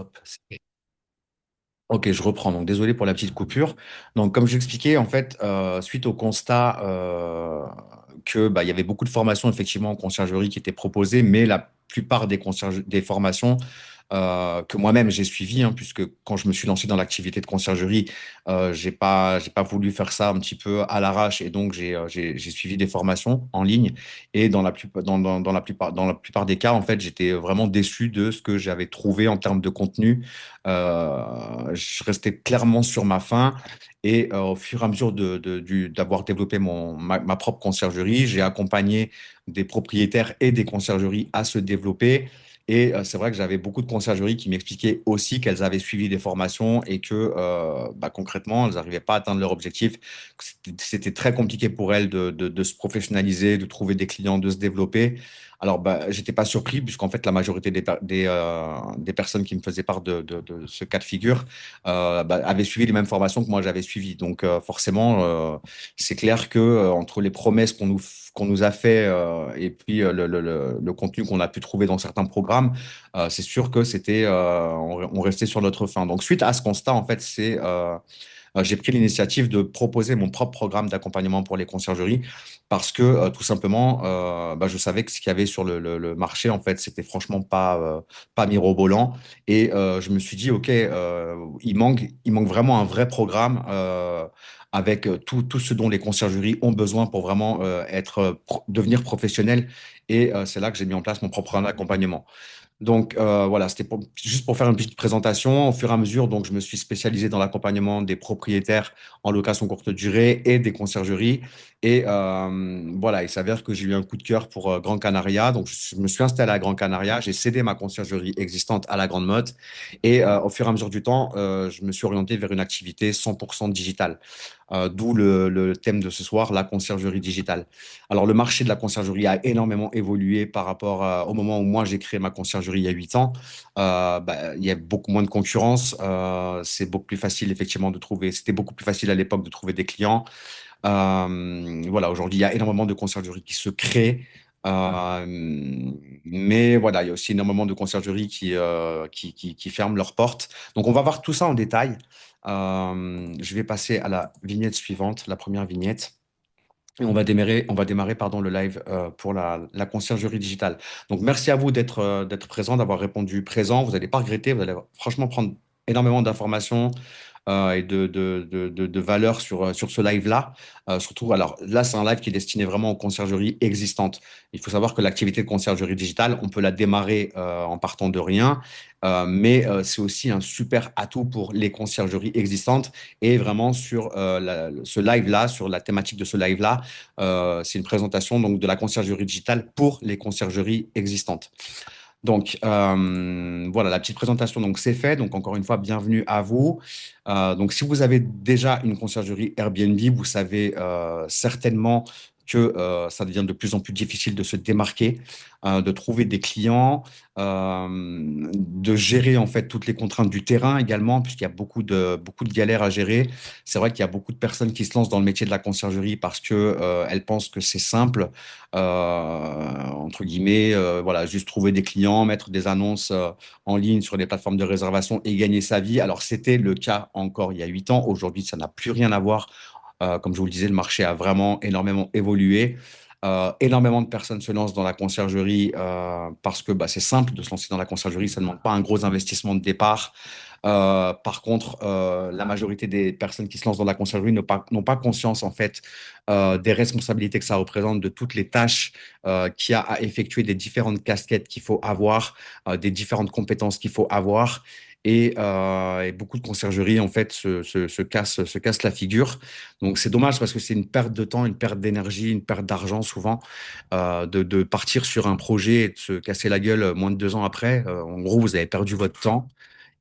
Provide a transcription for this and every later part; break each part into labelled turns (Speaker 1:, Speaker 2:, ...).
Speaker 1: Hop. Ok, je reprends. Donc, désolé pour la petite coupure. Donc, comme je l'expliquais, en fait, suite au constat que il y avait beaucoup de formations effectivement en conciergerie qui étaient proposées, mais la plupart des formations que moi-même j'ai suivies, hein, puisque quand je me suis lancé dans l'activité de conciergerie, j'ai pas voulu faire ça un petit peu à l'arrache, et donc j'ai suivi des formations en ligne. Et dans la plupart des cas, en fait, j'étais vraiment déçu de ce que j'avais trouvé en termes de contenu. Je restais clairement sur ma faim. Et au fur et à mesure d'avoir développé ma propre conciergerie, j'ai accompagné des propriétaires et des conciergeries à se développer. Et c'est vrai que j'avais beaucoup de conciergeries qui m'expliquaient aussi qu'elles avaient suivi des formations et que concrètement, elles n'arrivaient pas à atteindre leur objectif. C'était très compliqué pour elles de se professionnaliser, de trouver des clients, de se développer. Alors, j'étais pas surpris, puisqu'en fait, la majorité des personnes qui me faisaient part de ce cas de figure avaient suivi les mêmes formations que moi j'avais suivies. Donc, forcément, c'est clair que entre les promesses qu'on nous a fait et puis le contenu qu'on a pu trouver dans certains programmes, c'est sûr que on restait sur notre faim. Donc, suite à ce constat, en fait, j'ai pris l'initiative de proposer mon propre programme d'accompagnement pour les conciergeries parce que tout simplement, je savais que ce qu'il y avait sur le marché, en fait, c'était franchement pas mirobolant. Et je me suis dit, OK, il manque vraiment un vrai programme avec tout ce dont les conciergeries ont besoin pour vraiment devenir professionnels. Et c'est là que j'ai mis en place mon propre programme d'accompagnement. Donc voilà, c'était juste pour faire une petite présentation. Au fur et à mesure, donc, je me suis spécialisé dans l'accompagnement des propriétaires en location courte durée et des conciergeries. Et voilà, il s'avère que j'ai eu un coup de cœur pour Grand Canaria. Donc je me suis installé à Grand Canaria. J'ai cédé ma conciergerie existante à la Grande Motte. Et au fur et à mesure du temps, je me suis orienté vers une activité 100% digitale. D'où le thème de ce soir, la conciergerie digitale. Alors, le marché de la conciergerie a énormément évolué par rapport au moment où moi j'ai créé ma conciergerie il y a 8 ans. Il y a beaucoup moins de concurrence. C'est beaucoup plus facile, effectivement, de trouver. C'était beaucoup plus facile à l'époque de trouver des clients. Voilà, aujourd'hui, il y a énormément de conciergeries qui se créent. Euh, mais voilà, il y a aussi énormément de conciergeries qui ferment leurs portes. Donc, on va voir tout ça en détail. Je vais passer à la vignette suivante, la première vignette. Et on va démarrer pardon, le live pour la conciergerie digitale. Donc, merci à vous d'être présent, d'avoir répondu présent. Vous n'allez pas regretter, vous allez franchement prendre énormément d'informations et de valeur sur ce live-là. Surtout, alors là, c'est un live qui est destiné vraiment aux conciergeries existantes. Il faut savoir que l'activité de conciergerie digitale, on peut la démarrer en partant de rien, mais c'est aussi un super atout pour les conciergeries existantes. Et vraiment, sur ce live-là, sur la thématique de ce live-là, c'est une présentation donc, de la conciergerie digitale pour les conciergeries existantes. Donc, voilà, la petite présentation, donc c'est fait. Donc, encore une fois, bienvenue à vous. Donc, si vous avez déjà une conciergerie Airbnb, vous savez certainement que ça devient de plus en plus difficile de se démarquer, de trouver des clients, de gérer en fait toutes les contraintes du terrain également, puisqu'il y a beaucoup de galères à gérer. C'est vrai qu'il y a beaucoup de personnes qui se lancent dans le métier de la conciergerie parce que elles pensent que c'est simple, entre guillemets, voilà, juste trouver des clients, mettre des annonces en ligne sur des plateformes de réservation et gagner sa vie. Alors, c'était le cas encore il y a 8 ans. Aujourd'hui, ça n'a plus rien à voir. Comme je vous le disais, le marché a vraiment énormément évolué. Énormément de personnes se lancent dans la conciergerie parce que c'est simple de se lancer dans la conciergerie, ça ne demande pas un gros investissement de départ. Par contre, la majorité des personnes qui se lancent dans la conciergerie n'ont pas conscience en fait des responsabilités que ça représente, de toutes les tâches qu'il y a à effectuer, des différentes casquettes qu'il faut avoir, des différentes compétences qu'il faut avoir. Et beaucoup de conciergeries en fait se cassent la figure. Donc c'est dommage parce que c'est une perte de temps, une perte d'énergie, une perte d'argent souvent de partir sur un projet et de se casser la gueule moins de 2 ans après. En gros, vous avez perdu votre temps.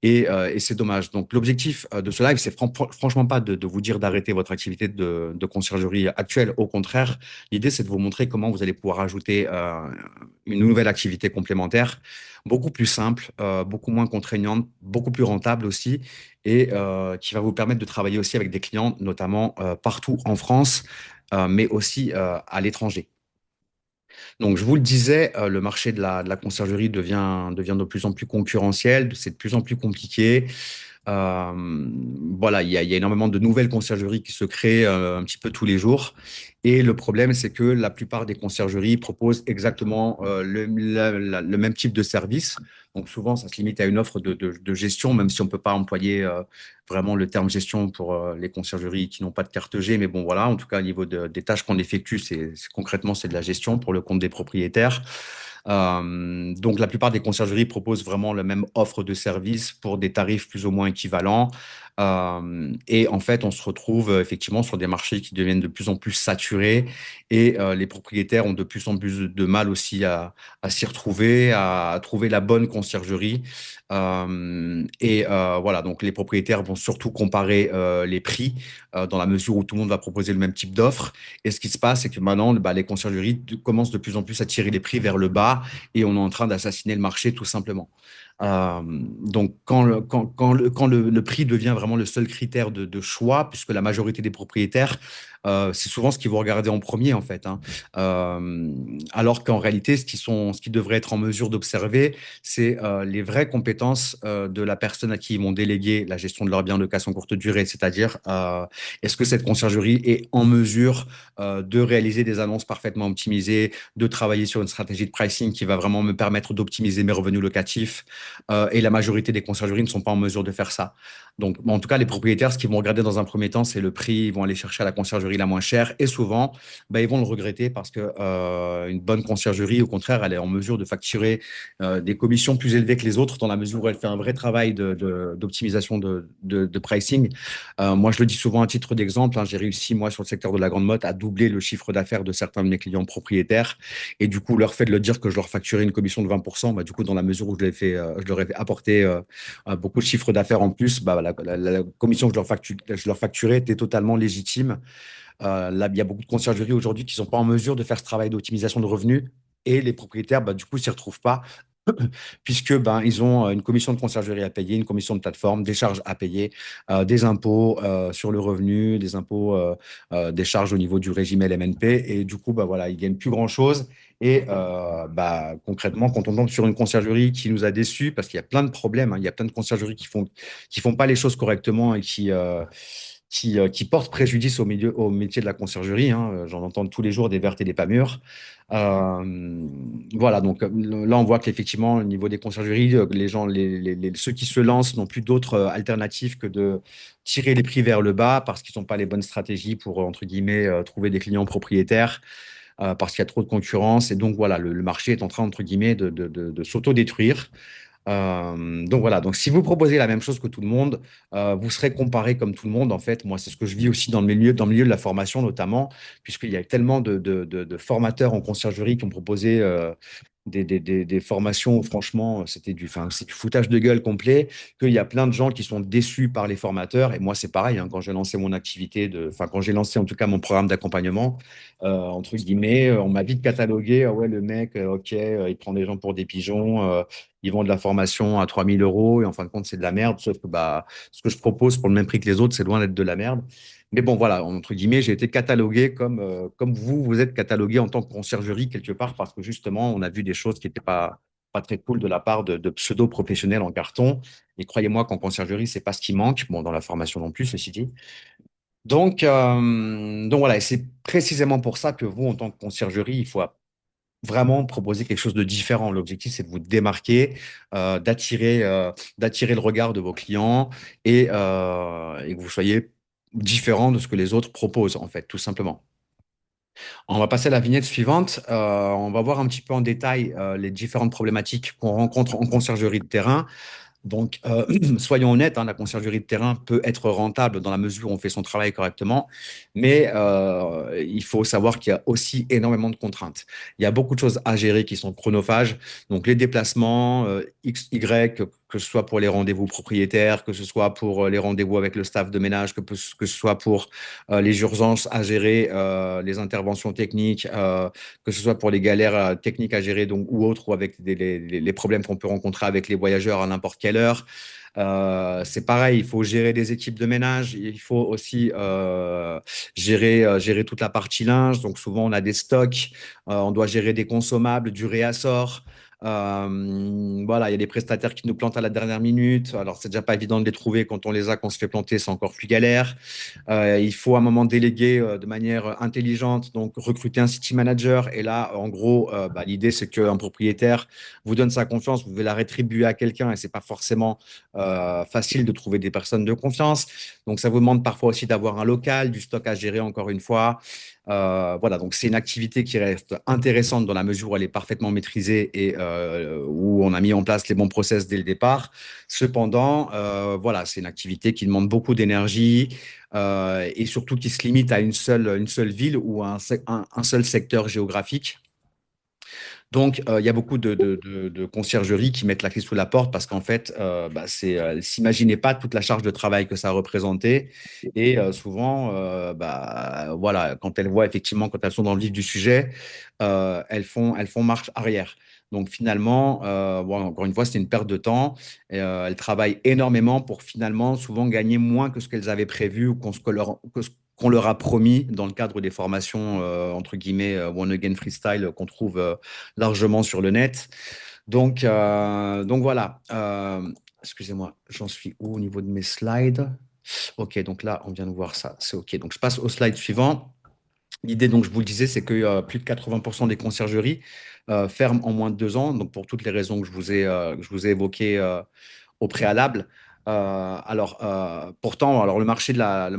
Speaker 1: Et c'est dommage. Donc, l'objectif de ce live, c'est franchement pas de vous dire d'arrêter votre activité de conciergerie actuelle. Au contraire, l'idée, c'est de vous montrer comment vous allez pouvoir ajouter une nouvelle activité complémentaire, beaucoup plus simple, beaucoup moins contraignante, beaucoup plus rentable aussi, et qui va vous permettre de travailler aussi avec des clients, notamment partout en France, mais aussi à l'étranger. Donc, je vous le disais, le marché de la conciergerie devient de plus en plus concurrentiel, c'est de plus en plus compliqué. Euh, voilà, il y a énormément de nouvelles conciergeries qui se créent un petit peu tous les jours. Et le problème, c'est que la plupart des conciergeries proposent exactement le même type de service. Donc souvent, ça se limite à une offre de gestion, même si on ne peut pas employer vraiment le terme gestion pour les conciergeries qui n'ont pas de carte G. Mais bon, voilà, en tout cas, au niveau des tâches qu'on effectue, concrètement, c'est de la gestion pour le compte des propriétaires. Donc, la plupart des conciergeries proposent vraiment la même offre de service pour des tarifs plus ou moins équivalents. Et en fait, on se retrouve effectivement sur des marchés qui deviennent de plus en plus saturés et les propriétaires ont de plus en plus de mal aussi à s'y retrouver, à trouver la bonne conciergerie. Voilà, donc les propriétaires vont surtout comparer les prix dans la mesure où tout le monde va proposer le même type d'offre. Et ce qui se passe, c'est que maintenant, bah, les conciergeries commencent de plus en plus à tirer les prix vers le bas et on est en train d'assassiner le marché tout simplement. Donc, quand le prix devient vraiment le seul critère de choix, puisque la majorité des propriétaires, c'est souvent ce qu'ils vont regarder en premier, en fait, hein. Euh, Alors qu'en réalité, ce qu'ils devraient être en mesure d'observer, c'est les vraies compétences de la personne à qui ils vont déléguer la gestion de leurs biens de location courte durée, c'est-à-dire est-ce que cette conciergerie est en mesure de réaliser des annonces parfaitement optimisées, de travailler sur une stratégie de pricing qui va vraiment me permettre d'optimiser mes revenus locatifs. Et la majorité des conciergeries ne sont pas en mesure de faire ça. Donc, bon, en tout cas, les propriétaires, ce qu'ils vont regarder dans un premier temps, c'est le prix. Ils vont aller chercher à la conciergerie la moins chère. Et souvent, bah, ils vont le regretter parce que une bonne conciergerie, au contraire, elle est en mesure de facturer des commissions plus élevées que les autres dans la mesure où elle fait un vrai travail d'optimisation de pricing. Moi, je le dis souvent à titre d'exemple, hein, j'ai réussi, moi, sur le secteur de la grande motte, à doubler le chiffre d'affaires de certains de mes clients propriétaires. Et du coup, leur fait de le dire que je leur facturais une commission de 20%, bah, du coup, dans la mesure où je leur ai apporté beaucoup de chiffre d'affaires en plus, bah, la commission que je leur facturais était totalement légitime. Là, il y a beaucoup de conciergeries aujourd'hui qui ne sont pas en mesure de faire ce travail d'optimisation de revenus. Et les propriétaires, bah, du coup, s'y retrouvent pas puisque ben, ils ont une commission de conciergerie à payer, une commission de plateforme, des charges à payer, des impôts sur le revenu, des impôts, des charges au niveau du régime LMNP. Et du coup, bah, voilà, ils gagnent plus grand-chose. Et bah, concrètement, quand on tombe sur une conciergerie qui nous a déçus, parce qu'il y a plein de problèmes, hein, il y a plein de conciergeries qui font pas les choses correctement et qui portent préjudice au métier de la conciergerie, hein. J'en entends tous les jours des vertes et des pas mûres. Voilà, donc là, on voit qu'effectivement, au niveau des conciergeries, les gens, ceux qui se lancent n'ont plus d'autres alternatives que de tirer les prix vers le bas parce qu'ils n'ont pas les bonnes stratégies pour, entre guillemets, trouver des clients propriétaires, parce qu'il y a trop de concurrence. Et donc, voilà, le marché est en train, entre guillemets, de s'auto-détruire. Donc voilà, donc si vous proposez la même chose que tout le monde, vous serez comparé comme tout le monde. En fait, moi, c'est ce que je vis aussi dans le milieu de la formation notamment, puisqu'il y a tellement de formateurs en conciergerie qui ont proposé des formations où franchement, c'est du foutage de gueule complet, qu'il y a plein de gens qui sont déçus par les formateurs. Et moi, c'est pareil, hein, quand j'ai lancé mon activité, quand j'ai lancé en tout cas mon programme d'accompagnement, entre guillemets, on m'a vite catalogué, ah ouais, le mec, ok, il prend des gens pour des pigeons, ils vendent de la formation à 3 000 € et en fin de compte, c'est de la merde. Sauf que bah, ce que je propose pour le même prix que les autres, c'est loin d'être de la merde. Mais bon, voilà, entre guillemets, j'ai été catalogué comme vous êtes catalogué en tant que conciergerie quelque part, parce que justement, on a vu des choses qui n'étaient pas très cool de la part de pseudo-professionnels en carton. Et croyez-moi qu'en conciergerie, c'est pas ce qui manque. Bon, dans la formation non plus, ceci dit. Donc voilà, et c'est précisément pour ça que vous, en tant que conciergerie, il faut vraiment proposer quelque chose de différent. L'objectif, c'est de vous démarquer, d'attirer le regard de vos clients et que vous soyez différent de ce que les autres proposent, en fait, tout simplement. On va passer à la vignette suivante. On va voir un petit peu en détail les différentes problématiques qu'on rencontre en conciergerie de terrain. Donc, soyons honnêtes, hein, la conciergerie de terrain peut être rentable dans la mesure où on fait son travail correctement, mais il faut savoir qu'il y a aussi énormément de contraintes. Il y a beaucoup de choses à gérer qui sont chronophages, donc les déplacements, X, Y, que ce soit pour les rendez-vous propriétaires, que ce soit pour les rendez-vous avec le staff de ménage, que ce soit pour les urgences à gérer, les interventions techniques, que ce soit pour les galères techniques à gérer donc, ou autres, ou avec les problèmes qu'on peut rencontrer avec les voyageurs à n'importe quelle heure. C'est pareil, il faut gérer des équipes de ménage, il faut aussi gérer toute la partie linge. Donc souvent, on a des stocks, on doit gérer des consommables, du réassort. Voilà, il y a des prestataires qui nous plantent à la dernière minute. Alors, c'est déjà pas évident de les trouver quand on les a, quand on se fait planter, c'est encore plus galère. Il faut à un moment déléguer de manière intelligente, donc recruter un city manager. Et là, en gros, l'idée, c'est qu'un propriétaire vous donne sa confiance, vous devez la rétribuer à quelqu'un et c'est pas forcément facile de trouver des personnes de confiance. Donc, ça vous demande parfois aussi d'avoir un local, du stock à gérer, encore une fois. Voilà, donc c'est une activité qui reste intéressante dans la mesure où elle est parfaitement maîtrisée et où on a mis en place les bons process dès le départ. Cependant, voilà, c'est une activité qui demande beaucoup d'énergie et surtout qui se limite à une seule ville ou à un seul secteur géographique. Donc, il y a beaucoup de conciergeries qui mettent la clé sous la porte parce qu'en fait, elles ne s'imaginaient pas toute la charge de travail que ça représentait. Et souvent, voilà, quand elles voient effectivement, quand elles sont dans le vif du sujet, elles font marche arrière. Donc finalement, bon, encore une fois, c'est une perte de temps. Et, elles travaillent énormément pour finalement souvent gagner moins que ce qu'elles avaient prévu ou qu'on leur a promis dans le cadre des formations, entre guillemets, One Again Freestyle qu'on trouve largement sur le net. Donc voilà. Excusez-moi, j'en suis où au niveau de mes slides? Ok, donc là, on vient de voir ça. C'est ok. Donc je passe au slide suivant. L'idée, donc, je vous le disais, c'est que plus de 80% des conciergeries ferment en moins de 2 ans. Donc, pour toutes les raisons que je vous ai évoquées au préalable. Pourtant, alors le marché de la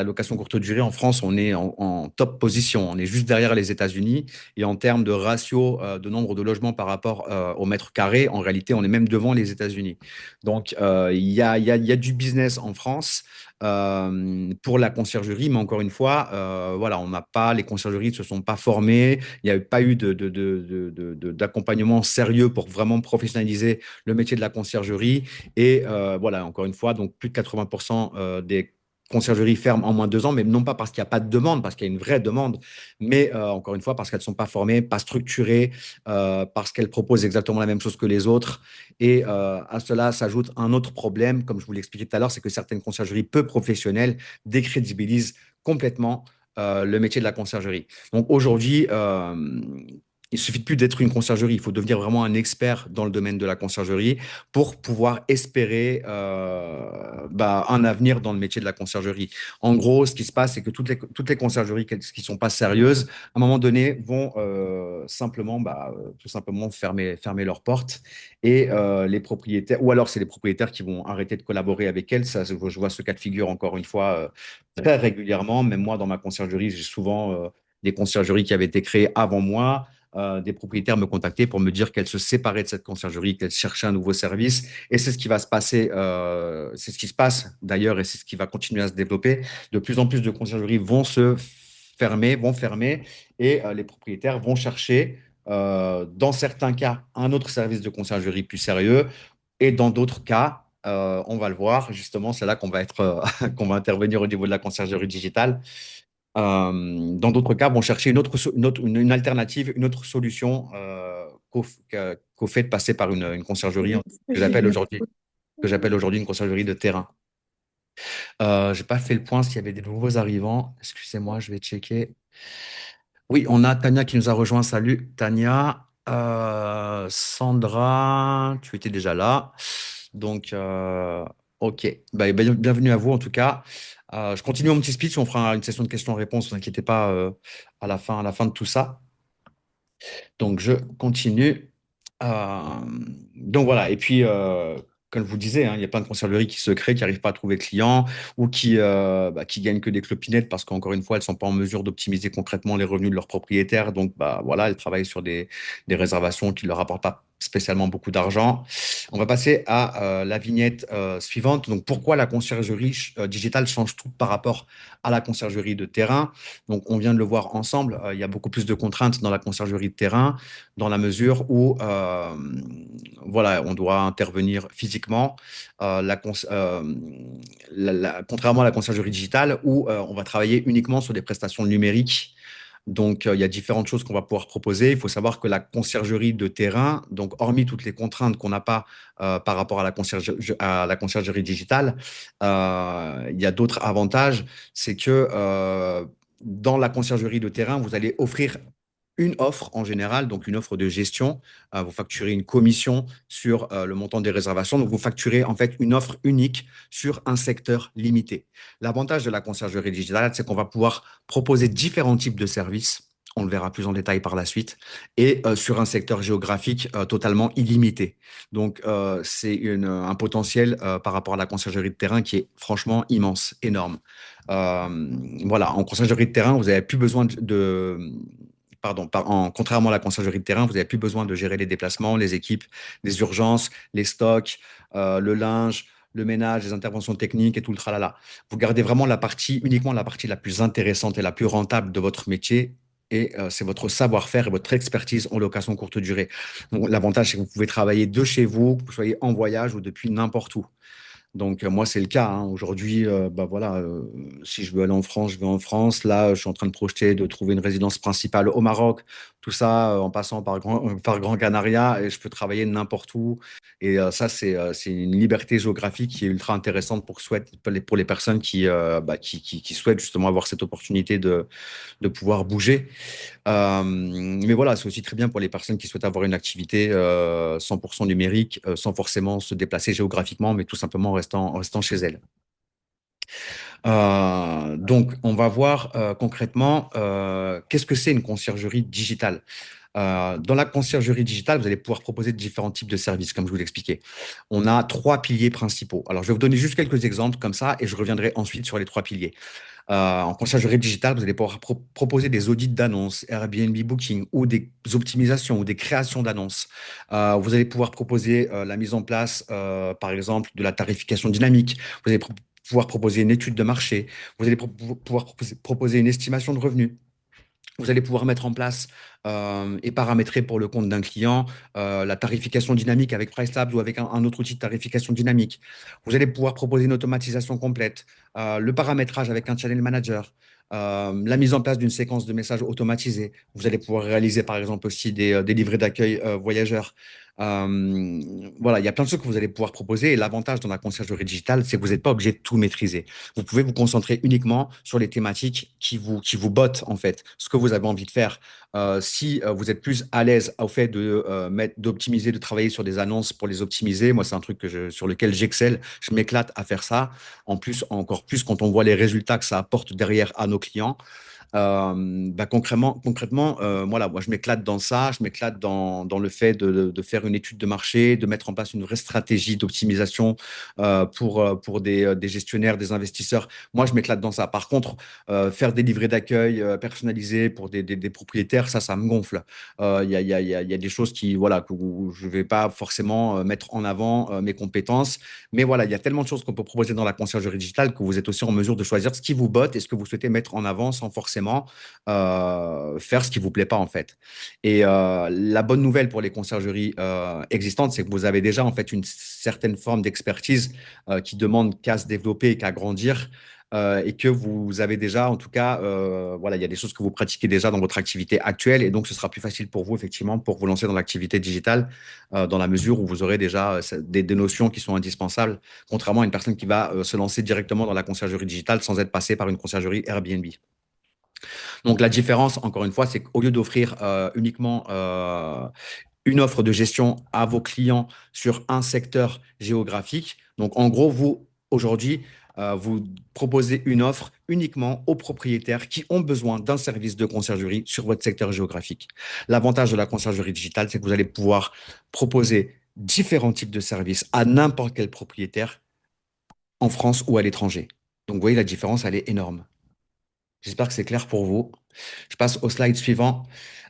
Speaker 1: location courte durée en France, on est en top position. On est juste derrière les États-Unis. Et en termes de ratio de nombre de logements par rapport au mètre carré, en réalité, on est même devant les États-Unis. Donc, il y a du business en France pour la conciergerie, mais encore une fois, voilà, on n'a pas, les conciergeries ne se sont pas formées, il n'y a pas eu d'accompagnement sérieux pour vraiment professionnaliser le métier de la conciergerie. Et voilà, encore une fois, donc plus de 80% des conciergeries ferment en moins de 2 ans, mais non pas parce qu'il n'y a pas de demande, parce qu'il y a une vraie demande, mais encore une fois, parce qu'elles ne sont pas formées, pas structurées, parce qu'elles proposent exactement la même chose que les autres. Et à cela s'ajoute un autre problème, comme je vous l'expliquais tout à l'heure, c'est que certaines conciergeries peu professionnelles décrédibilisent complètement le métier de la conciergerie. Donc aujourd'hui, il suffit de plus d'être une conciergerie, il faut devenir vraiment un expert dans le domaine de la conciergerie pour pouvoir espérer un avenir dans le métier de la conciergerie. En gros, ce qui se passe, c'est que toutes les conciergeries qui ne sont pas sérieuses, à un moment donné, vont simplement, tout simplement fermer leurs portes et les propriétaires, ou alors c'est les propriétaires qui vont arrêter de collaborer avec elles. Ça, je vois ce cas de figure encore une fois très régulièrement. Même moi, dans ma conciergerie, j'ai souvent des conciergeries qui avaient été créées avant moi. Des propriétaires me contactaient pour me dire qu'elles se séparaient de cette conciergerie, qu'elles cherchaient un nouveau service. Et c'est ce qui va se passer, c'est ce qui se passe d'ailleurs, et c'est ce qui va continuer à se développer. De plus en plus de conciergeries vont fermer, et les propriétaires vont chercher, dans certains cas, un autre service de conciergerie plus sérieux, et dans d'autres cas, on va le voir, justement, c'est là qu'on va être, qu'on va intervenir au niveau de la conciergerie digitale. Dans d'autres cas, vont chercher une alternative, une autre solution qu'au fait de passer par une conciergerie que j'appelle aujourd'hui, que j'appelle aujourd'hui une conciergerie de terrain. Je n'ai pas fait le point s'il y avait des nouveaux arrivants. Excusez-moi, je vais checker. Oui, on a Tania qui nous a rejoint. Salut Tania. Sandra, tu étais déjà là. Donc, ok. Bienvenue à vous en tout cas. Je continue mon petit speech. On fera une session de questions-réponses. Ne vous inquiétez pas à la fin de tout ça. Donc, je continue. Euh, donc voilà, et puis, comme je vous le disais, hein, il y a plein de conciergeries qui se créent, qui n'arrivent pas à trouver de clients ou qui gagnent que des clopinettes parce qu'encore une fois, elles ne sont pas en mesure d'optimiser concrètement les revenus de leurs propriétaires. Donc voilà, elles travaillent sur des réservations qui ne leur apportent pas spécialement beaucoup d'argent. On va passer à la vignette suivante. Donc pourquoi la conciergerie digitale change tout par rapport à la conciergerie de terrain? Donc on vient de le voir ensemble, il y a beaucoup plus de contraintes dans la conciergerie de terrain dans la mesure où voilà, on doit intervenir physiquement, contrairement à la conciergerie digitale où on va travailler uniquement sur des prestations numériques. Donc, il y a différentes choses qu'on va pouvoir proposer. Il faut savoir que la conciergerie de terrain, donc hormis toutes les contraintes qu'on n'a pas par rapport à la conciergerie digitale, il y a d'autres avantages. C'est que dans la conciergerie de terrain, vous allez offrir une offre en général, donc une offre de gestion. Vous facturez une commission sur le montant des réservations. Donc, vous facturez en fait une offre unique sur un secteur limité. L'avantage de la conciergerie digitale, c'est qu'on va pouvoir proposer différents types de services. On le verra plus en détail par la suite, et sur un secteur géographique totalement illimité. Donc, c'est un potentiel par rapport à la conciergerie de terrain qui est franchement immense, énorme. Euh, voilà, en conciergerie de terrain, vous n'avez plus besoin pardon, contrairement à la conciergerie de terrain, vous n'avez plus besoin de gérer les déplacements, les équipes, les urgences, les stocks, le linge, le ménage, les interventions techniques et tout le tralala. Vous gardez vraiment uniquement la partie la plus intéressante et la plus rentable de votre métier. Et c'est votre savoir-faire et votre expertise en location courte durée. Donc, l'avantage, c'est que vous pouvez travailler de chez vous, que vous soyez en voyage ou depuis n'importe où. Donc, moi, c'est le cas, hein. Aujourd'hui, bah voilà, si je veux aller en France, je vais en France. Là, je suis en train de projeter de trouver une résidence principale au Maroc. Tout ça en passant par Grand Canaria, et je peux travailler n'importe où. Et ça, c'est une liberté géographique qui est ultra intéressante pour les personnes qui souhaitent justement avoir cette opportunité de pouvoir bouger. Mais voilà, c'est aussi très bien pour les personnes qui souhaitent avoir une activité 100% numérique, sans forcément se déplacer géographiquement, mais tout simplement en restant chez elles. Donc, on va voir concrètement qu'est-ce que c'est une conciergerie digitale. Dans la conciergerie digitale, vous allez pouvoir proposer différents types de services, comme je vous l'expliquais. On a trois piliers principaux. Alors, je vais vous donner juste quelques exemples comme ça, et je reviendrai ensuite sur les trois piliers. En conciergerie digitale, vous allez pouvoir proposer des audits d'annonces, Airbnb Booking, ou des optimisations ou des créations d'annonces. Vous allez pouvoir proposer la mise en place, par exemple, de la tarification dynamique. Vous allez pouvoir proposer une étude de marché. Vous allez pouvoir proposer une estimation de revenus. Vous allez pouvoir mettre en place et paramétrer pour le compte d'un client la tarification dynamique avec PriceLabs ou avec un autre outil de tarification dynamique. Vous allez pouvoir proposer une automatisation complète, le paramétrage avec un channel manager, la mise en place d'une séquence de messages automatisés. Vous allez pouvoir réaliser par exemple aussi des livrets d'accueil voyageurs. Voilà, il y a plein de choses que vous allez pouvoir proposer. Et l'avantage dans la conciergerie digitale, c'est que vous n'êtes pas obligé de tout maîtriser. Vous pouvez vous concentrer uniquement sur les thématiques qui vous bottent, en fait, ce que vous avez envie de faire. Si vous êtes plus à l'aise au fait d'optimiser, de travailler sur des annonces pour les optimiser, moi, c'est un truc sur lequel j'excelle. Je m'éclate à faire ça. En plus, encore plus quand on voit les résultats que ça apporte derrière à nos clients. Bah, concrètement voilà, moi je m'éclate dans ça, je m'éclate dans le fait de faire une étude de marché, de mettre en place une vraie stratégie d'optimisation pour des gestionnaires, des investisseurs. Moi je m'éclate dans ça. Par contre, faire des livrets d'accueil personnalisés pour des propriétaires, ça me gonfle. Il y a des choses voilà, où je ne vais pas forcément mettre en avant mes compétences. Mais voilà, il y a tellement de choses qu'on peut proposer dans la conciergerie digitale que vous êtes aussi en mesure de choisir ce qui vous botte et ce que vous souhaitez mettre en avant sans forcément faire ce qui vous plaît pas en fait. Et la bonne nouvelle pour les conciergeries existantes, c'est que vous avez déjà en fait une certaine forme d'expertise qui demande qu'à se développer et qu'à grandir. Et que vous avez déjà, en tout cas, voilà, il y a des choses que vous pratiquez déjà dans votre activité actuelle, et donc ce sera plus facile pour vous, effectivement, pour vous lancer dans l'activité digitale, dans la mesure où vous aurez déjà des notions qui sont indispensables, contrairement à une personne qui va se lancer directement dans la conciergerie digitale sans être passé par une conciergerie Airbnb. Donc la différence, encore une fois, c'est qu'au lieu d'offrir uniquement une offre de gestion à vos clients sur un secteur géographique, donc en gros, vous, aujourd'hui, vous proposez une offre uniquement aux propriétaires qui ont besoin d'un service de conciergerie sur votre secteur géographique. L'avantage de la conciergerie digitale, c'est que vous allez pouvoir proposer différents types de services à n'importe quel propriétaire en France ou à l'étranger. Donc, vous voyez, la différence, elle est énorme. J'espère que c'est clair pour vous. Je passe au slide suivant.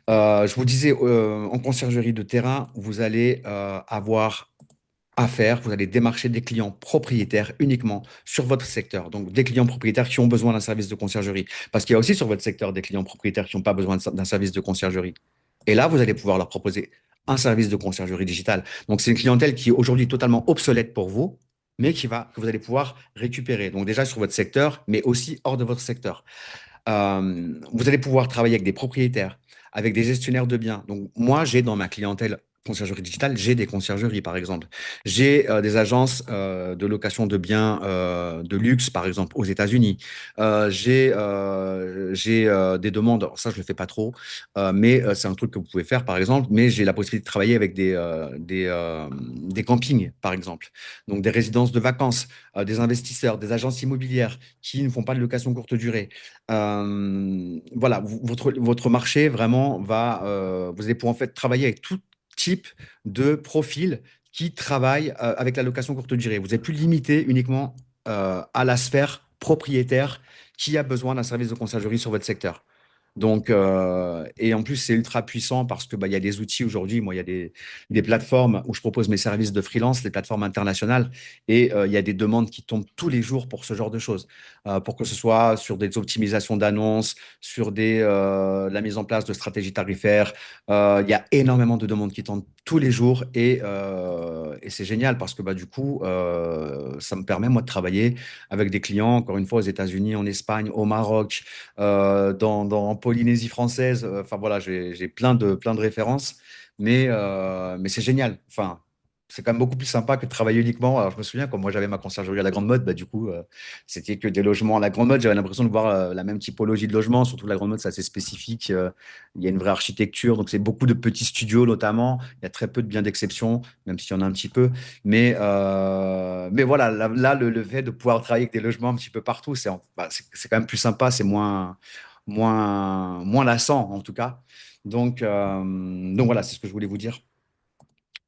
Speaker 1: Je vous disais, en conciergerie de terrain, vous allez avoir affaire, vous allez démarcher des clients propriétaires uniquement sur votre secteur. Donc, des clients propriétaires qui ont besoin d'un service de conciergerie. Parce qu'il y a aussi sur votre secteur des clients propriétaires qui n'ont pas besoin d'un service de conciergerie. Et là, vous allez pouvoir leur proposer un service de conciergerie digitale. Donc, c'est une clientèle qui est aujourd'hui totalement obsolète pour vous, mais que vous allez pouvoir récupérer. Donc, déjà sur votre secteur, mais aussi hors de votre secteur. Vous allez pouvoir travailler avec des propriétaires, avec des gestionnaires de biens. Donc, moi, j'ai dans ma clientèle conciergerie digitale, j'ai des conciergeries, par exemple. J'ai des agences de location de biens de luxe, par exemple, aux États-Unis. J'ai des demandes, alors ça, je ne le fais pas trop, mais c'est un truc que vous pouvez faire, par exemple. Mais j'ai la possibilité de travailler avec des campings, par exemple. Donc, des résidences de vacances, des investisseurs, des agences immobilières qui ne font pas de location courte durée. Voilà, votre marché vraiment va, vous allez pouvoir en fait travailler avec tout type de profil qui travaille avec la location courte durée. Vous n'êtes plus limité uniquement à la sphère propriétaire qui a besoin d'un service de conciergerie sur votre secteur. Donc, et en plus, c'est ultra puissant parce que bah, il y a des outils aujourd'hui. Moi, il y a des plateformes où je propose mes services de freelance, des plateformes internationales, et il y a des demandes qui tombent tous les jours pour ce genre de choses, pour que ce soit sur des optimisations d'annonces, sur la mise en place de stratégies tarifaires. Il y a énormément de demandes qui tombent tous les jours et c'est génial parce que bah, du coup, ça me permet moi de travailler avec des clients, encore une fois, aux États-Unis, en Espagne, au Maroc en Polynésie française. Enfin voilà, j'ai plein de références, mais c'est génial. Enfin, c'est quand même beaucoup plus sympa que de travailler uniquement. Alors, je me souviens, quand moi j'avais ma conciergerie à la Grande Mode, bah, du coup, c'était que des logements à la Grande Mode. J'avais l'impression de voir la même typologie de logement, surtout la Grande Mode, c'est assez spécifique. Il y a une vraie architecture, donc c'est beaucoup de petits studios notamment. Il y a très peu de biens d'exception, même s'il y en a un petit peu. Mais voilà, là, le fait de pouvoir travailler avec des logements un petit peu partout, c'est quand même plus sympa, c'est moins lassant en tout cas. Donc voilà, c'est ce que je voulais vous dire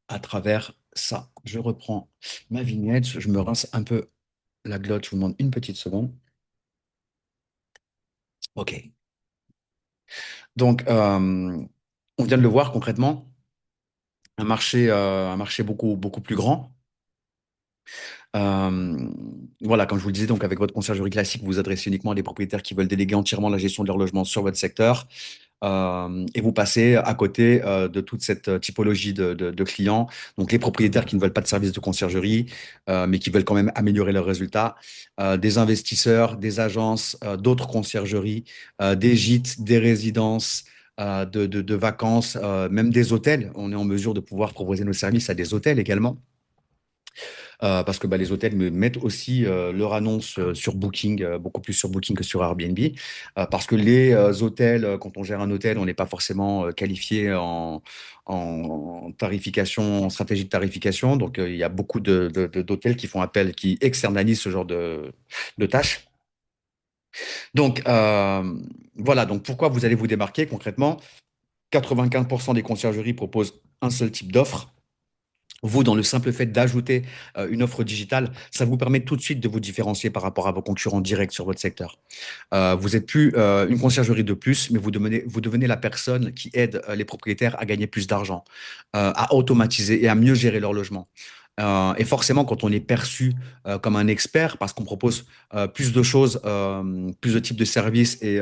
Speaker 1: à travers ça. Je reprends ma vignette, je me rince un peu la glotte, je vous demande une petite seconde. OK. Donc, on vient de le voir concrètement, un marché beaucoup plus grand. Euh, voilà, comme je vous le disais, donc avec votre conciergerie classique, vous vous adressez uniquement à des propriétaires qui veulent déléguer entièrement la gestion de leur logement sur votre secteur. Et vous passez à côté de toute cette typologie de clients, donc les propriétaires qui ne veulent pas de service de conciergerie, mais qui veulent quand même améliorer leurs résultats, des investisseurs, des agences, d'autres conciergeries, des gîtes, des résidences. De vacances, même des hôtels. On est en mesure de pouvoir proposer nos services à des hôtels également. Parce que bah, les hôtels me mettent aussi leur annonce sur Booking, beaucoup plus sur Booking que sur Airbnb, parce que les hôtels, quand on gère un hôtel, on n'est pas forcément qualifié en tarification, en stratégie de tarification. Donc, il y a beaucoup d'hôtels qui font appel, qui externalisent ce genre de tâches. Donc, voilà. Donc, pourquoi vous allez vous démarquer concrètement? 95% des conciergeries proposent un seul type d'offre. Vous, dans le simple fait d'ajouter une offre digitale, ça vous permet tout de suite de vous différencier par rapport à vos concurrents directs sur votre secteur. Vous n'êtes plus une conciergerie de plus, mais vous devenez la personne qui aide les propriétaires à gagner plus d'argent, à automatiser et à mieux gérer leur logement. Et forcément, quand on est perçu comme un expert, parce qu'on propose plus de choses, plus de types de services et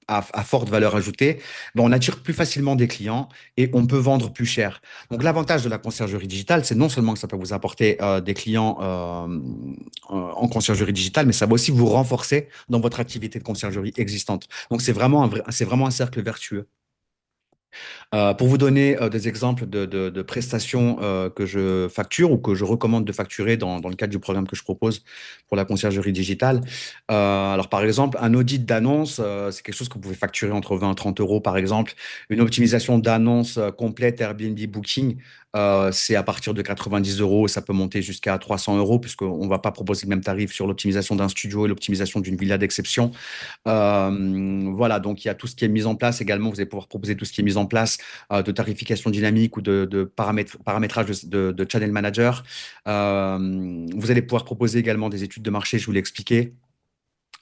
Speaker 1: à forte valeur ajoutée, ben, on attire plus facilement des clients et on peut vendre plus cher. Donc l'avantage de la conciergerie digitale, c'est non seulement que ça peut vous apporter des clients en conciergerie digitale, mais ça va aussi vous renforcer dans votre activité de conciergerie existante. Donc c'est vraiment un cercle vertueux. Pour vous donner des exemples de prestations que je facture ou que je recommande de facturer dans le cadre du programme que je propose pour la conciergerie digitale. Alors, par exemple, un audit d'annonce, c'est quelque chose que vous pouvez facturer entre 20 et 30 euros, par exemple. Une optimisation d'annonce complète Airbnb Booking, c'est à partir de 90 euros. Ça peut monter jusqu'à 300 euros, puisqu'on ne va pas proposer le même tarif sur l'optimisation d'un studio et l'optimisation d'une villa d'exception. Voilà, donc il y a tout ce qui est mis en place également. Vous allez pouvoir proposer tout ce qui est mis en place de tarification dynamique ou de paramétrage de channel manager. Vous allez pouvoir proposer également des études de marché, je vous l'ai expliqué.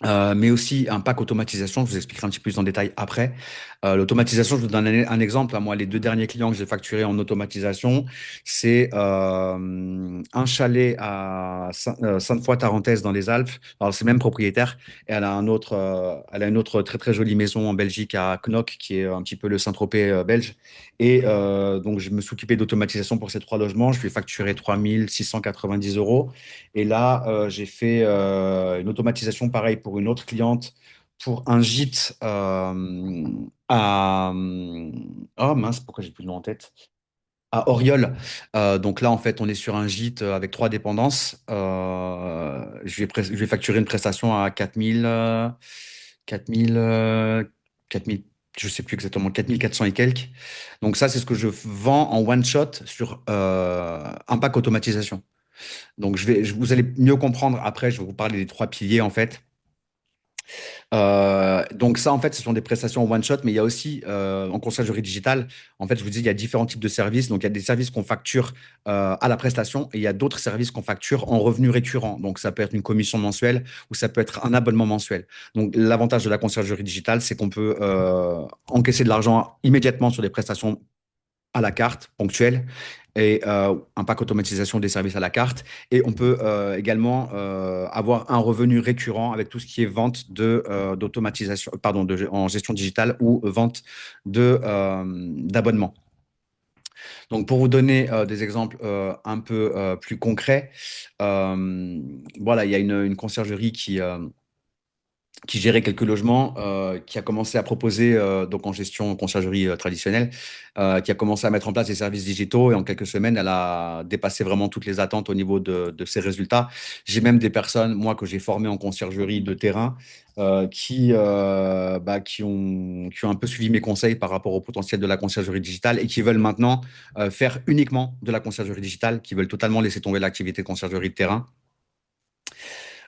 Speaker 1: Mais aussi un pack automatisation, je vous expliquerai un petit peu plus en détail après. L'automatisation, je vous donne un exemple. Moi, les deux derniers clients que j'ai facturés en automatisation, c'est un chalet à Sainte-Foy-Tarentaise dans les Alpes. Alors, c'est le même propriétaire. Et elle a une autre très très jolie maison en Belgique à Knock, qui est un petit peu le Saint-Tropez belge. Et donc, je me suis occupé d'automatisation pour ces trois logements. Je lui ai facturé 3690 euros. Et là, j'ai fait une automatisation pareil pour une autre cliente pour un gîte à... Oh mince, pourquoi j'ai plus le nom en tête? À Oriol. Donc là, en fait, on est sur un gîte avec trois dépendances. Je vais facturer une prestation à 4000, 4000, 4000, je sais plus exactement, 4400 et quelques. Donc ça, c'est ce que je vends en one shot sur un pack automatisation. Donc vous allez mieux comprendre après, je vais vous parler des trois piliers, en fait. Donc ça, en fait, ce sont des prestations en one shot, mais il y a aussi en conciergerie digitale, en fait, je vous dis, il y a différents types de services. Donc il y a des services qu'on facture à la prestation et il y a d'autres services qu'on facture en revenus récurrents. Donc ça peut être une commission mensuelle ou ça peut être un abonnement mensuel. Donc l'avantage de la conciergerie digitale, c'est qu'on peut encaisser de l'argent immédiatement sur des prestations à la carte, ponctuelle, et un pack automatisation des services à la carte. Et on peut également avoir un revenu récurrent avec tout ce qui est vente d'automatisation, pardon, en gestion digitale ou vente d'abonnements. Donc, pour vous donner des exemples un peu plus concrets, voilà, il y a une conciergerie qui gérait quelques logements, qui a commencé à proposer, donc en gestion conciergerie traditionnelle, qui a commencé à mettre en place des services digitaux et en quelques semaines, elle a dépassé vraiment toutes les attentes au niveau de ses résultats. J'ai même des personnes, moi, que j'ai formées en conciergerie de terrain, qui ont un peu suivi mes conseils par rapport au potentiel de la conciergerie digitale et qui veulent maintenant faire uniquement de la conciergerie digitale, qui veulent totalement laisser tomber l'activité de conciergerie de terrain.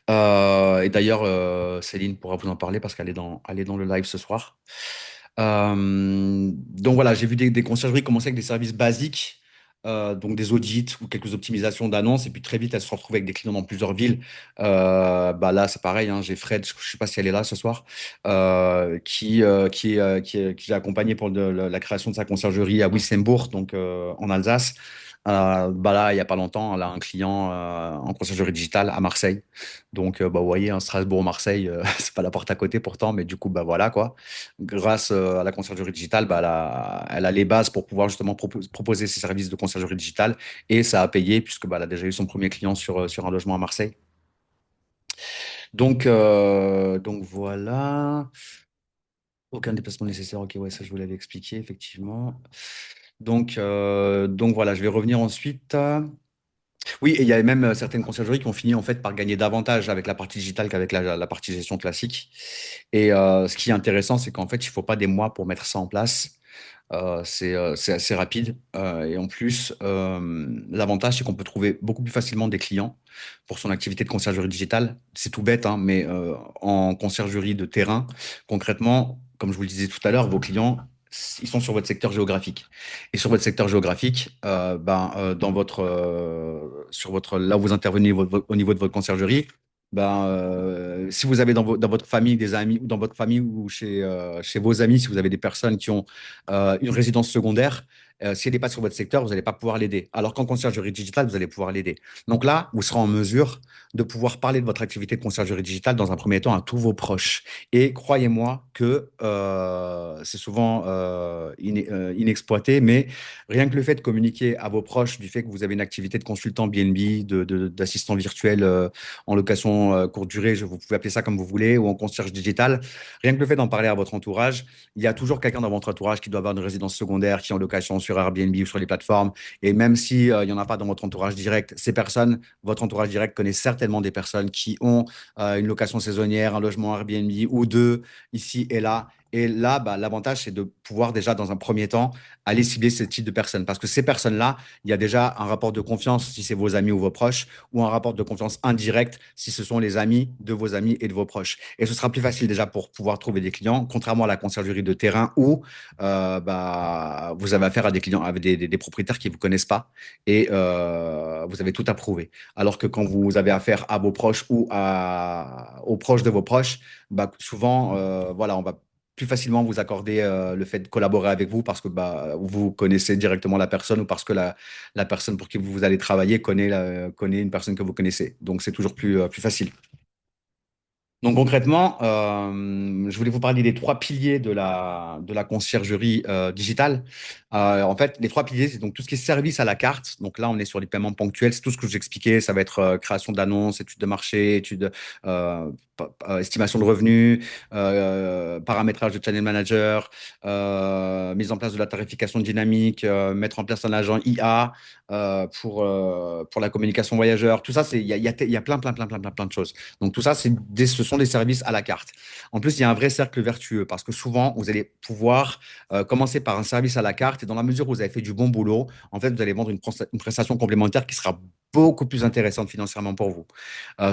Speaker 1: Et d'ailleurs, Céline pourra vous en parler parce elle est dans le live ce soir. Donc voilà, j'ai vu des conciergeries commencer avec des services basiques, donc des audits ou quelques optimisations d'annonces, et puis très vite, elles se retrouvent avec des clients dans plusieurs villes. Bah là, c'est pareil, hein, j'ai Fred, je ne sais pas si elle est là ce soir, qui j'ai accompagné pour la création de sa conciergerie à Wissembourg, donc en Alsace. Bah là, il n'y a pas longtemps, elle a un client en conciergerie digitale à Marseille. Donc, bah, vous voyez, hein, Strasbourg-Marseille, c'est pas la porte à côté pourtant, mais du coup, bah voilà quoi. Grâce à la conciergerie digitale, bah, elle a les bases pour pouvoir justement proposer ses services de conciergerie digitale et ça a payé puisque bah, elle a déjà eu son premier client sur un logement à Marseille. Donc voilà. Aucun déplacement nécessaire. Ok, ouais, ça je vous l'avais expliqué effectivement. Donc voilà, je vais revenir ensuite. Oui, et il y a même certaines conciergeries qui ont fini en fait par gagner davantage avec la partie digitale qu'avec la partie gestion classique. Et ce qui est intéressant, c'est qu'en fait, il ne faut pas des mois pour mettre ça en place. C'est assez rapide. Et en plus, l'avantage, c'est qu'on peut trouver beaucoup plus facilement des clients pour son activité de conciergerie digitale. C'est tout bête, hein, mais en conciergerie de terrain, concrètement, comme je vous le disais tout à l'heure, vos clients, ils sont sur votre secteur géographique. Et sur votre secteur géographique, sur là où vous intervenez au niveau de votre conciergerie, si vous avez dans votre famille des amis, ou dans votre famille ou chez vos amis, si vous avez des personnes qui ont une résidence secondaire, si elle n'est pas sur votre secteur, vous n'allez pas pouvoir l'aider. Alors qu'en conciergerie digitale, vous allez pouvoir l'aider. Donc là, vous serez en mesure de pouvoir parler de votre activité de conciergerie digitale dans un premier temps à tous vos proches. Et croyez-moi que c'est souvent inexploité, mais rien que le fait de communiquer à vos proches du fait que vous avez une activité de consultant BNB, d'assistant virtuel en location courte durée, vous pouvez appeler ça comme vous voulez, ou en concierge digital, rien que le fait d'en parler à votre entourage, il y a toujours quelqu'un dans votre entourage qui doit avoir une résidence secondaire, qui est en location sur Airbnb ou sur les plateformes. Et même si, il n'y en a pas dans votre entourage direct, ces personnes, votre entourage direct connaît certainement des personnes qui ont une location saisonnière, un logement Airbnb ou deux ici et là. Et là, bah, l'avantage, c'est de pouvoir déjà, dans un premier temps, aller cibler ce type de personnes. Parce que ces personnes-là, il y a déjà un rapport de confiance si c'est vos amis ou vos proches, ou un rapport de confiance indirect si ce sont les amis de vos amis et de vos proches. Et ce sera plus facile déjà pour pouvoir trouver des clients, contrairement à la conciergerie de terrain où vous avez affaire à des clients, avec des propriétaires qui ne vous connaissent pas et vous avez tout à prouver. Alors que quand vous avez affaire à vos proches ou aux proches de vos proches, bah, souvent, voilà, on va plus facilement vous accorder le fait de collaborer avec vous parce que bah, vous connaissez directement la personne ou parce que la personne pour qui vous allez travailler connaît une personne que vous connaissez. Donc, c'est toujours plus facile. Donc concrètement, je voulais vous parler des trois piliers de la conciergerie digitale. En fait, les trois piliers, c'est donc tout ce qui est service à la carte. Donc là, on est sur les paiements ponctuels. C'est tout ce que j'expliquais. Ça va être création d'annonces, études de marché, estimation de revenus, paramétrage de channel manager, mise en place de la tarification dynamique, mettre en place un agent IA pour la communication voyageur. Tout ça, il y a plein de choses. Donc tout ça, ce sont des services à la carte. En plus, il y a un vrai cercle vertueux parce que souvent, vous allez pouvoir commencer par un service à la carte et dans la mesure où vous avez fait du bon boulot, en fait, vous allez vendre une prestation complémentaire qui sera beaucoup plus intéressante financièrement pour vous.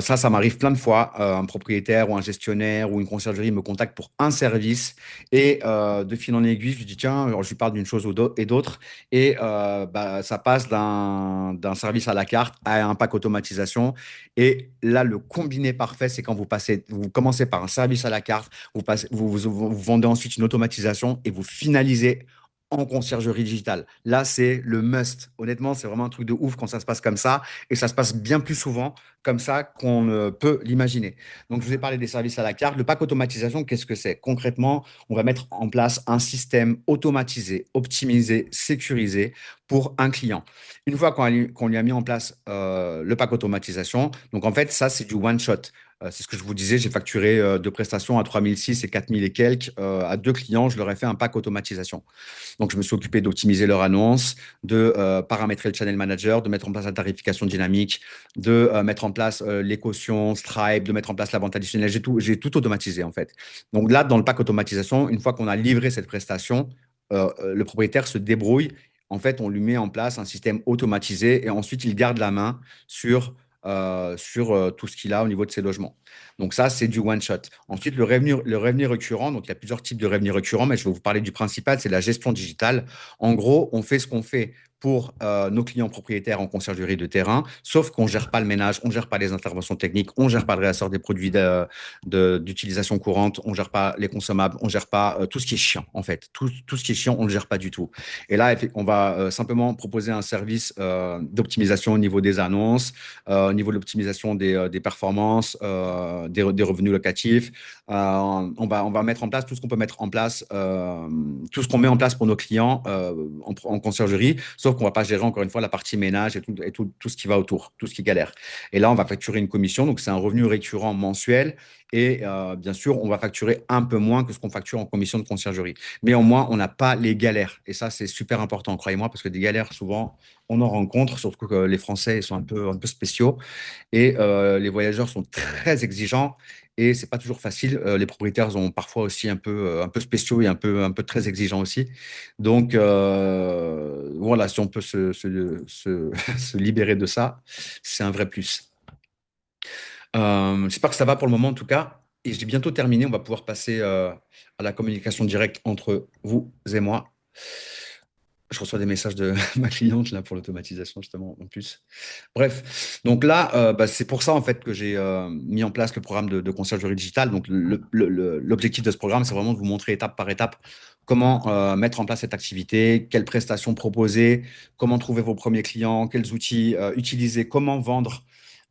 Speaker 1: Ça m'arrive plein de fois. Un propriétaire ou un gestionnaire ou une conciergerie me contacte pour un service et de fil en aiguille, je lui dis tiens, alors je lui parle d'une chose et d'autre et bah, ça passe d'un service à la carte à un pack automatisation. Et là, le combiné parfait, c'est quand vous commencez par un service à la carte, vous vendez ensuite une automatisation et vous finalisez en conciergerie digitale. Là, c'est le must. Honnêtement, c'est vraiment un truc de ouf quand ça se passe comme ça. Et ça se passe bien plus souvent comme ça qu'on ne peut l'imaginer. Donc, je vous ai parlé des services à la carte. Le pack automatisation, qu'est-ce que c'est? Concrètement, on va mettre en place un système automatisé, optimisé, sécurisé pour un client. Une fois qu'on lui a mis en place le pack automatisation, donc en fait, ça, c'est du one shot. C'est ce que je vous disais, j'ai facturé deux prestations à 3006 et 4000 et quelques à deux clients. Je leur ai fait un pack automatisation. Donc, je me suis occupé d'optimiser leur annonce, de paramétrer le channel manager, de mettre en place la tarification dynamique, de mettre en place les cautions, Stripe, de mettre en place la vente additionnelle. J'ai tout automatisé, en fait. Donc là, dans le pack automatisation, une fois qu'on a livré cette prestation, le propriétaire se débrouille. En fait, on lui met en place un système automatisé et ensuite, il garde la main sur tout ce qu'il a au niveau de ses logements. Donc ça, c'est du one shot. Ensuite, le revenu récurrent, donc il y a plusieurs types de revenus récurrents, mais je vais vous parler du principal, c'est la gestion digitale. En gros, on fait ce qu'on fait pour nos clients propriétaires en conciergerie de terrain, sauf qu'on ne gère pas le ménage, on ne gère pas les interventions techniques, on ne gère pas le réassort des produits d'utilisation courante, on ne gère pas les consommables, on ne gère pas tout ce qui est chiant, en fait. Tout ce qui est chiant, on ne le gère pas du tout. Et là, on va simplement proposer un service d'optimisation au niveau des annonces, au niveau de l'optimisation des performances, des revenus locatifs. On va mettre en place tout ce qu'on peut mettre en place, tout ce qu'on met en place pour nos clients en conciergerie, sauf qu'on ne va pas gérer encore une fois la partie ménage tout ce qui va autour, tout ce qui galère. Et là, on va facturer une commission, donc c'est un revenu récurrent mensuel. Et bien sûr, on va facturer un peu moins que ce qu'on facture en commission de conciergerie. Mais au moins, on n'a pas les galères. Et ça, c'est super important, croyez-moi, parce que des galères, souvent, on en rencontre, surtout que les Français sont un peu spéciaux. Et les voyageurs sont très exigeants et c'est pas toujours facile. Les propriétaires sont parfois aussi un peu spéciaux et un peu très exigeants aussi. Donc voilà, si on peut se libérer de ça, c'est un vrai plus. J'espère que ça va pour le moment en tout cas. Et j'ai bientôt terminé. On va pouvoir passer à la communication directe entre vous et moi. Je reçois des messages de ma cliente là pour l'automatisation justement en plus. Bref, donc là, bah, c'est pour ça en fait que j'ai mis en place le programme de conciergerie digitale. Donc l'objectif de ce programme, c'est vraiment de vous montrer étape par étape comment mettre en place cette activité, quelles prestations proposer, comment trouver vos premiers clients, quels outils utiliser, comment vendre.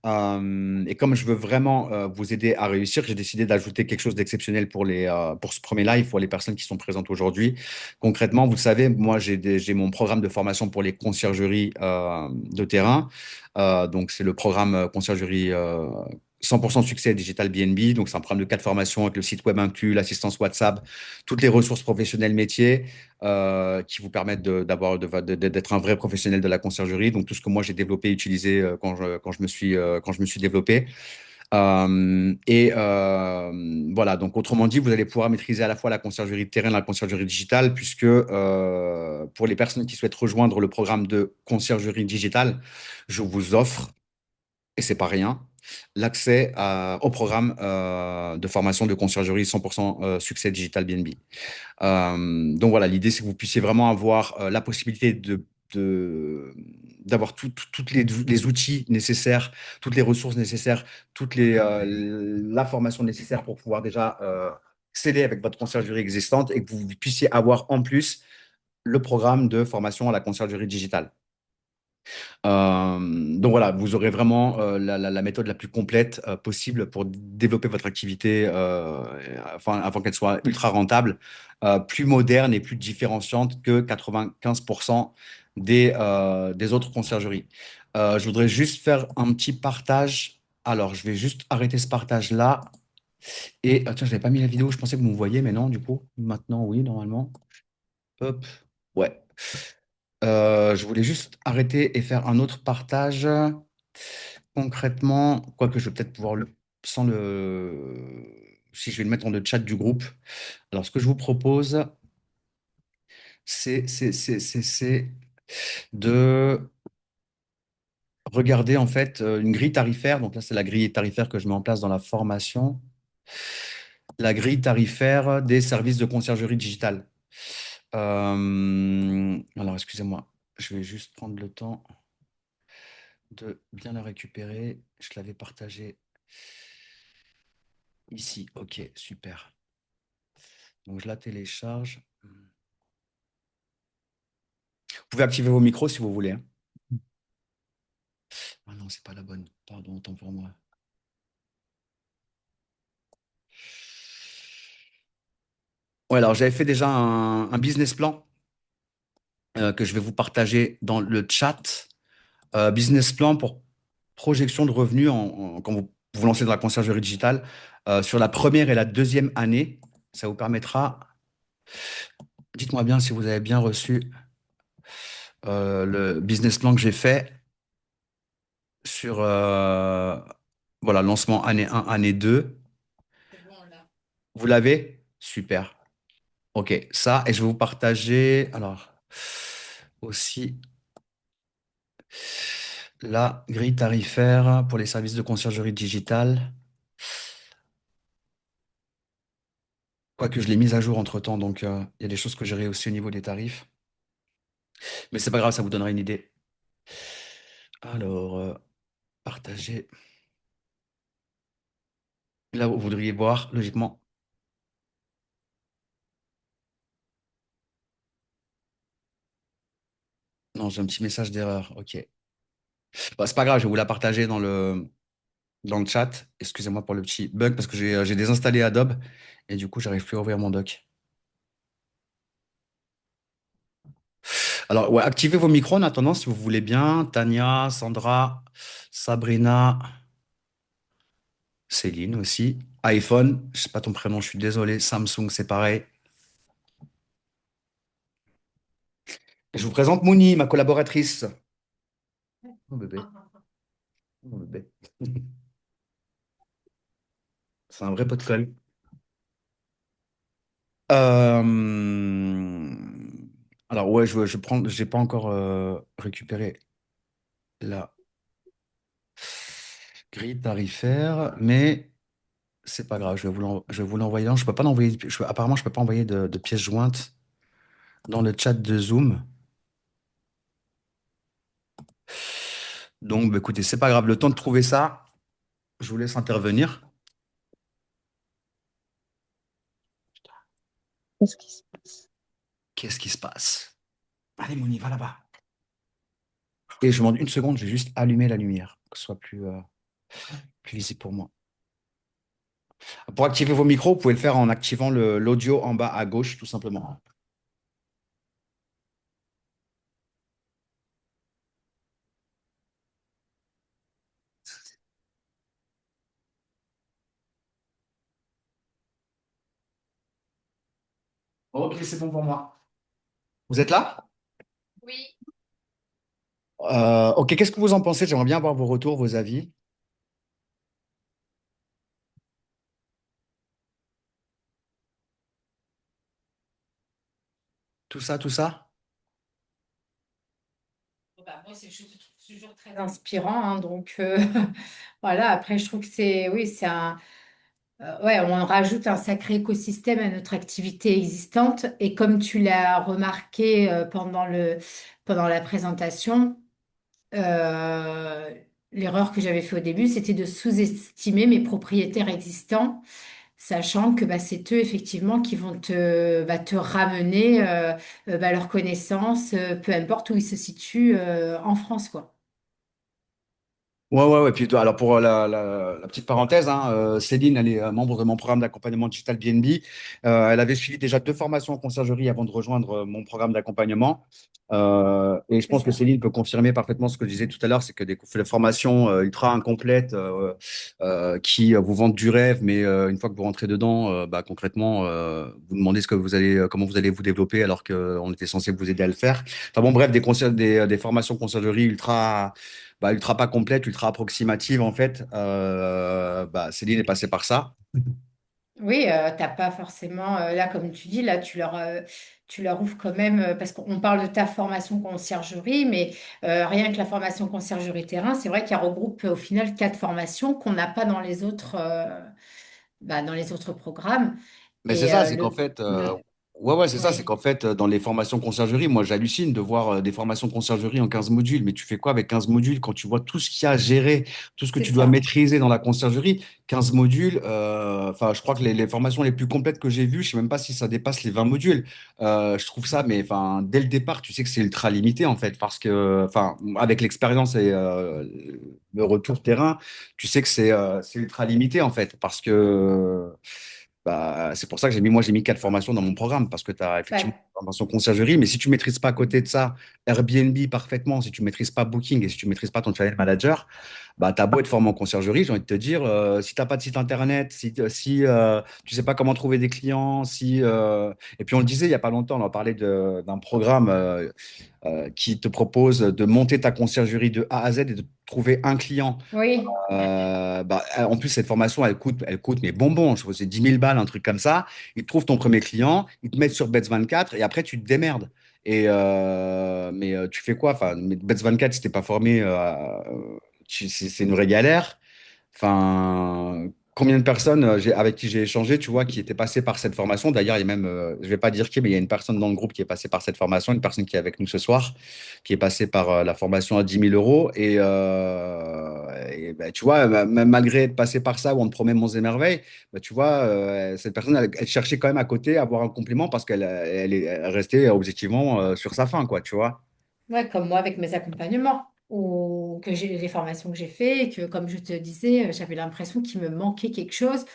Speaker 1: Et comme je veux vraiment vous aider à réussir, j'ai décidé d'ajouter quelque chose d'exceptionnel pour ce premier live, pour les personnes qui sont présentes aujourd'hui. Concrètement, vous savez, moi, j'ai mon programme de formation pour les conciergeries de terrain. Donc, c'est le programme conciergerie 100% succès Digital BNB. Donc, c'est un programme de 4 formations avec le site web inclus, l'assistance WhatsApp, toutes les ressources professionnelles métiers qui vous permettent d'être un vrai professionnel de la conciergerie. Donc, tout ce que moi, j'ai développé et utilisé quand je me suis développé. Voilà, donc autrement dit, vous allez pouvoir maîtriser à la fois la conciergerie de terrain et la conciergerie digitale, puisque pour les personnes qui souhaitent rejoindre le programme de conciergerie digitale, je vous offre, et c'est pas rien, l'accès au programme de formation de conciergerie 100% succès digital BNB. Donc voilà, l'idée, c'est que vous puissiez vraiment avoir la possibilité de- d'avoir toutes les outils nécessaires, toutes les ressources nécessaires, l'information nécessaire pour pouvoir déjà exceller avec votre conciergerie existante et que vous puissiez avoir en plus le programme de formation à la conciergerie digitale. Donc voilà, vous aurez vraiment la méthode la plus complète possible pour développer votre activité avant qu'elle soit ultra rentable, plus moderne et plus différenciante que 95% des autres conciergeries. Je voudrais juste faire un petit partage. Alors, je vais juste arrêter ce partage-là. Et tiens, je n'avais pas mis la vidéo, je pensais que vous me voyez, mais non, du coup, maintenant, oui, normalement. Hop, ouais. Je voulais juste arrêter et faire un autre partage. Concrètement, quoique je vais peut-être pouvoir le, sans le, si je vais le mettre dans le chat du groupe. Alors, ce que je vous propose, c'est de regarder en fait une grille tarifaire. Donc là, c'est la grille tarifaire que je mets en place dans la formation. La grille tarifaire des services de conciergerie digitale. Alors, excusez-moi, je vais juste prendre le temps de bien la récupérer. Je l'avais partagée ici. Ok, super. Donc, je la télécharge. Vous pouvez activer vos micros si vous voulez, hein. Ah non, c'est pas la bonne. Pardon, autant pour moi. Ouais, alors j'avais fait déjà un business plan que je vais vous partager dans le chat. Business plan pour projection de revenus quand vous vous lancez dans la conciergerie digitale sur la première et la deuxième année. Ça vous permettra. Dites-moi bien si vous avez bien reçu le business plan que j'ai fait sur voilà, lancement année 1, année 2. Vous l'avez? Super. Ok, ça, et je vais vous partager alors aussi la grille tarifaire pour les services de conciergerie digitale. Quoique je l'ai mise à jour entre-temps, donc il y a des choses que j'ai rehaussées au niveau des tarifs. Mais c'est pas grave, ça vous donnera une idée. Alors, partager. Là, vous voudriez voir, logiquement. Non, j'ai un petit message d'erreur. Ok. Bah, c'est pas grave, je vais vous la partager dans le chat. Excusez-moi pour le petit bug parce que j'ai désinstallé Adobe et du coup, j'arrive plus à ouvrir mon doc. Alors, ouais, activez vos micros en attendant si vous voulez bien. Tania, Sandra, Sabrina, Céline aussi. iPhone, je sais pas ton prénom, je suis désolé. Samsung, c'est pareil. Je vous présente Mouni, ma collaboratrice. Oh bébé, oh bébé. C'est un vrai pot de colle. Euh, Alors ouais, je prends, j'ai pas encore récupéré la grille tarifaire, mais c'est pas grave, je vais vous l'envoyer. Non, je peux pas l'envoyer. Apparemment, je peux pas envoyer de pièces jointes dans le chat de Zoom. Donc, bah, écoutez, c'est pas grave. Le temps de trouver ça, je vous laisse intervenir.
Speaker 2: Qu'est-ce qui se passe?
Speaker 1: Qu'est-ce qui se passe? Allez, Moni, va là-bas. Et je demande une seconde, je vais juste allumer la lumière, que ce soit plus visible pour moi. Pour activer vos micros, vous pouvez le faire en activant l'audio en bas à gauche, tout simplement. Ok, c'est bon pour moi. Vous êtes là? Ok, qu'est-ce que vous en pensez? J'aimerais bien avoir vos retours, vos avis. Tout ça, tout ça?
Speaker 2: Bah, moi, je trouve toujours très inspirant, hein, donc voilà. Après, je trouve que oui, ouais, on rajoute un sacré écosystème à notre activité existante. Et comme tu l'as remarqué pendant la présentation, euh, l'erreur que j'avais fait au début, c'était de sous-estimer mes propriétaires existants, sachant que bah, c'est eux effectivement qui vont te ramener bah, leurs connaissances, peu importe où ils se situent en France, quoi.
Speaker 1: Ouais, ouais, ouais. Puis, alors, pour la petite parenthèse, hein, Céline, elle est membre de mon programme d'accompagnement digital BNB. Elle avait suivi déjà 2 formations en conciergerie avant de rejoindre mon programme d'accompagnement. Et je
Speaker 2: C'est
Speaker 1: pense que
Speaker 2: ça.
Speaker 1: Céline peut confirmer parfaitement ce que je disais tout à l'heure, c'est que des formations ultra incomplètes qui vous vendent du rêve, mais une fois que vous rentrez dedans, bah, concrètement, vous demandez ce que vous allez, comment vous allez vous développer alors qu'on était censé vous aider à le faire. Enfin bon, bref, des formations conciergerie ultra pas complète, ultra approximative en fait. Bah, Céline est passée par ça.
Speaker 2: Oui, t'as pas forcément, là, comme tu dis, là, tu leur ouvres quand même, parce qu'on parle de ta formation conciergerie, mais rien que la formation conciergerie terrain, c'est vrai qu'elle regroupe au final 4 formations qu'on n'a pas dans les autres, dans les autres programmes.
Speaker 1: Mais c'est
Speaker 2: Et
Speaker 1: ça, c'est qu'en fait, ouais, ouais, c'est ça, c'est
Speaker 2: oui,
Speaker 1: qu'en fait, dans les formations conciergerie, moi, j'hallucine de voir des formations conciergerie en 15 modules. Mais tu fais quoi avec 15 modules quand tu vois tout ce qu'il y a à gérer, tout ce que
Speaker 2: c'est
Speaker 1: tu dois
Speaker 2: ça.
Speaker 1: maîtriser dans la conciergerie? 15 modules, enfin, je crois que les formations les plus complètes que j'ai vues, je sais même pas si ça dépasse les 20 modules. Je trouve ça, mais enfin, dès le départ, tu sais que c'est ultra limité, en fait, parce que, enfin, avec l'expérience et le retour terrain, tu sais que c'est ultra limité, en fait, parce que. Bah, c'est pour ça que moi, j'ai mis 4 formations dans mon programme parce que tu as effectivement
Speaker 2: Ouais.
Speaker 1: une formation conciergerie. Mais si tu maîtrises pas à côté de ça Airbnb parfaitement, si tu maîtrises pas Booking et si tu maîtrises pas ton channel manager, bah, tu as beau être formé en conciergerie, j'ai envie de te dire, si tu n'as pas de site internet, si tu sais pas comment trouver des clients, et puis on le disait il y a pas longtemps, on en parlait d'un programme qui te propose de monter ta conciergerie de A à Z et de trouver un client
Speaker 2: Oui.
Speaker 1: bah, en plus, cette formation, elle coûte mais bonbons. Je crois que c'est 10 000 balles, un truc comme ça. Ils te trouvent ton premier client, ils te mettent sur Bets24 et après, tu te démerdes. Mais tu fais quoi? Enfin, Bets24, si t'es pas formé, c'est une vraie galère. Enfin, combien de personnes avec qui j'ai échangé, tu vois, qui étaient passées par cette formation. D'ailleurs, il y a même, je vais pas dire qui, mais il y a une personne dans le groupe qui est passée par cette formation, une personne qui est avec nous ce soir, qui est passée par la formation à 10 000 euros. Et tu vois, même malgré être passé par ça, où on te promet monts et merveilles, bah, tu vois, cette personne, elle cherchait quand même à côté à avoir un complément parce elle restait objectivement sur sa faim, quoi, tu vois.
Speaker 2: Ouais, comme moi avec mes accompagnements ou que j'ai les formations que j'ai fait et que comme je te disais, j'avais l'impression qu'il me manquait quelque chose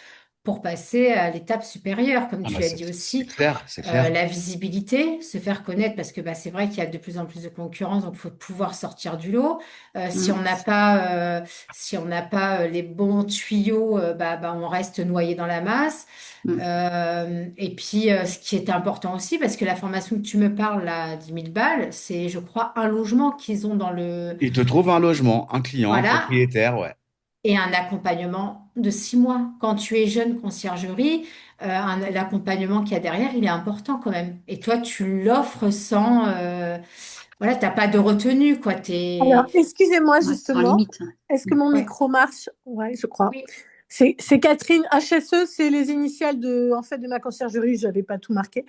Speaker 2: pour passer à l'étape supérieure, comme
Speaker 1: Ah bah
Speaker 2: tu as dit
Speaker 1: c'est
Speaker 2: aussi,
Speaker 1: clair, c'est clair.
Speaker 2: la visibilité, se faire connaître, parce que c'est vrai qu'il y a de plus en plus de concurrence, donc il faut pouvoir sortir du lot. Si on
Speaker 3: Mm,
Speaker 2: n'a pas, si on n'a pas les bons tuyaux, on reste noyé dans la masse.
Speaker 3: mm.
Speaker 2: Et puis, ce qui est important aussi, parce que la formation que tu me parles, là, 10 000 balles, c'est, je crois, un logement qu'ils ont dans le...
Speaker 1: Il te trouve un logement, un client, un
Speaker 2: Voilà,
Speaker 1: propriétaire, ouais.
Speaker 2: et un accompagnement de 6 mois. Quand tu es jeune conciergerie, l'accompagnement qu'il y a derrière, il est important quand même. Et toi, tu l'offres sans... voilà, t'as pas de retenue, quoi.
Speaker 4: Alors, excusez-moi
Speaker 3: Ouais, sans
Speaker 4: justement,
Speaker 3: limite.
Speaker 4: est-ce que
Speaker 3: Mm.
Speaker 4: mon
Speaker 2: Ouais,
Speaker 4: micro marche? Oui, je crois.
Speaker 2: oui,
Speaker 4: C'est Catherine. HSE, c'est les initiales en fait, de ma conciergerie. Je n'avais pas tout marqué.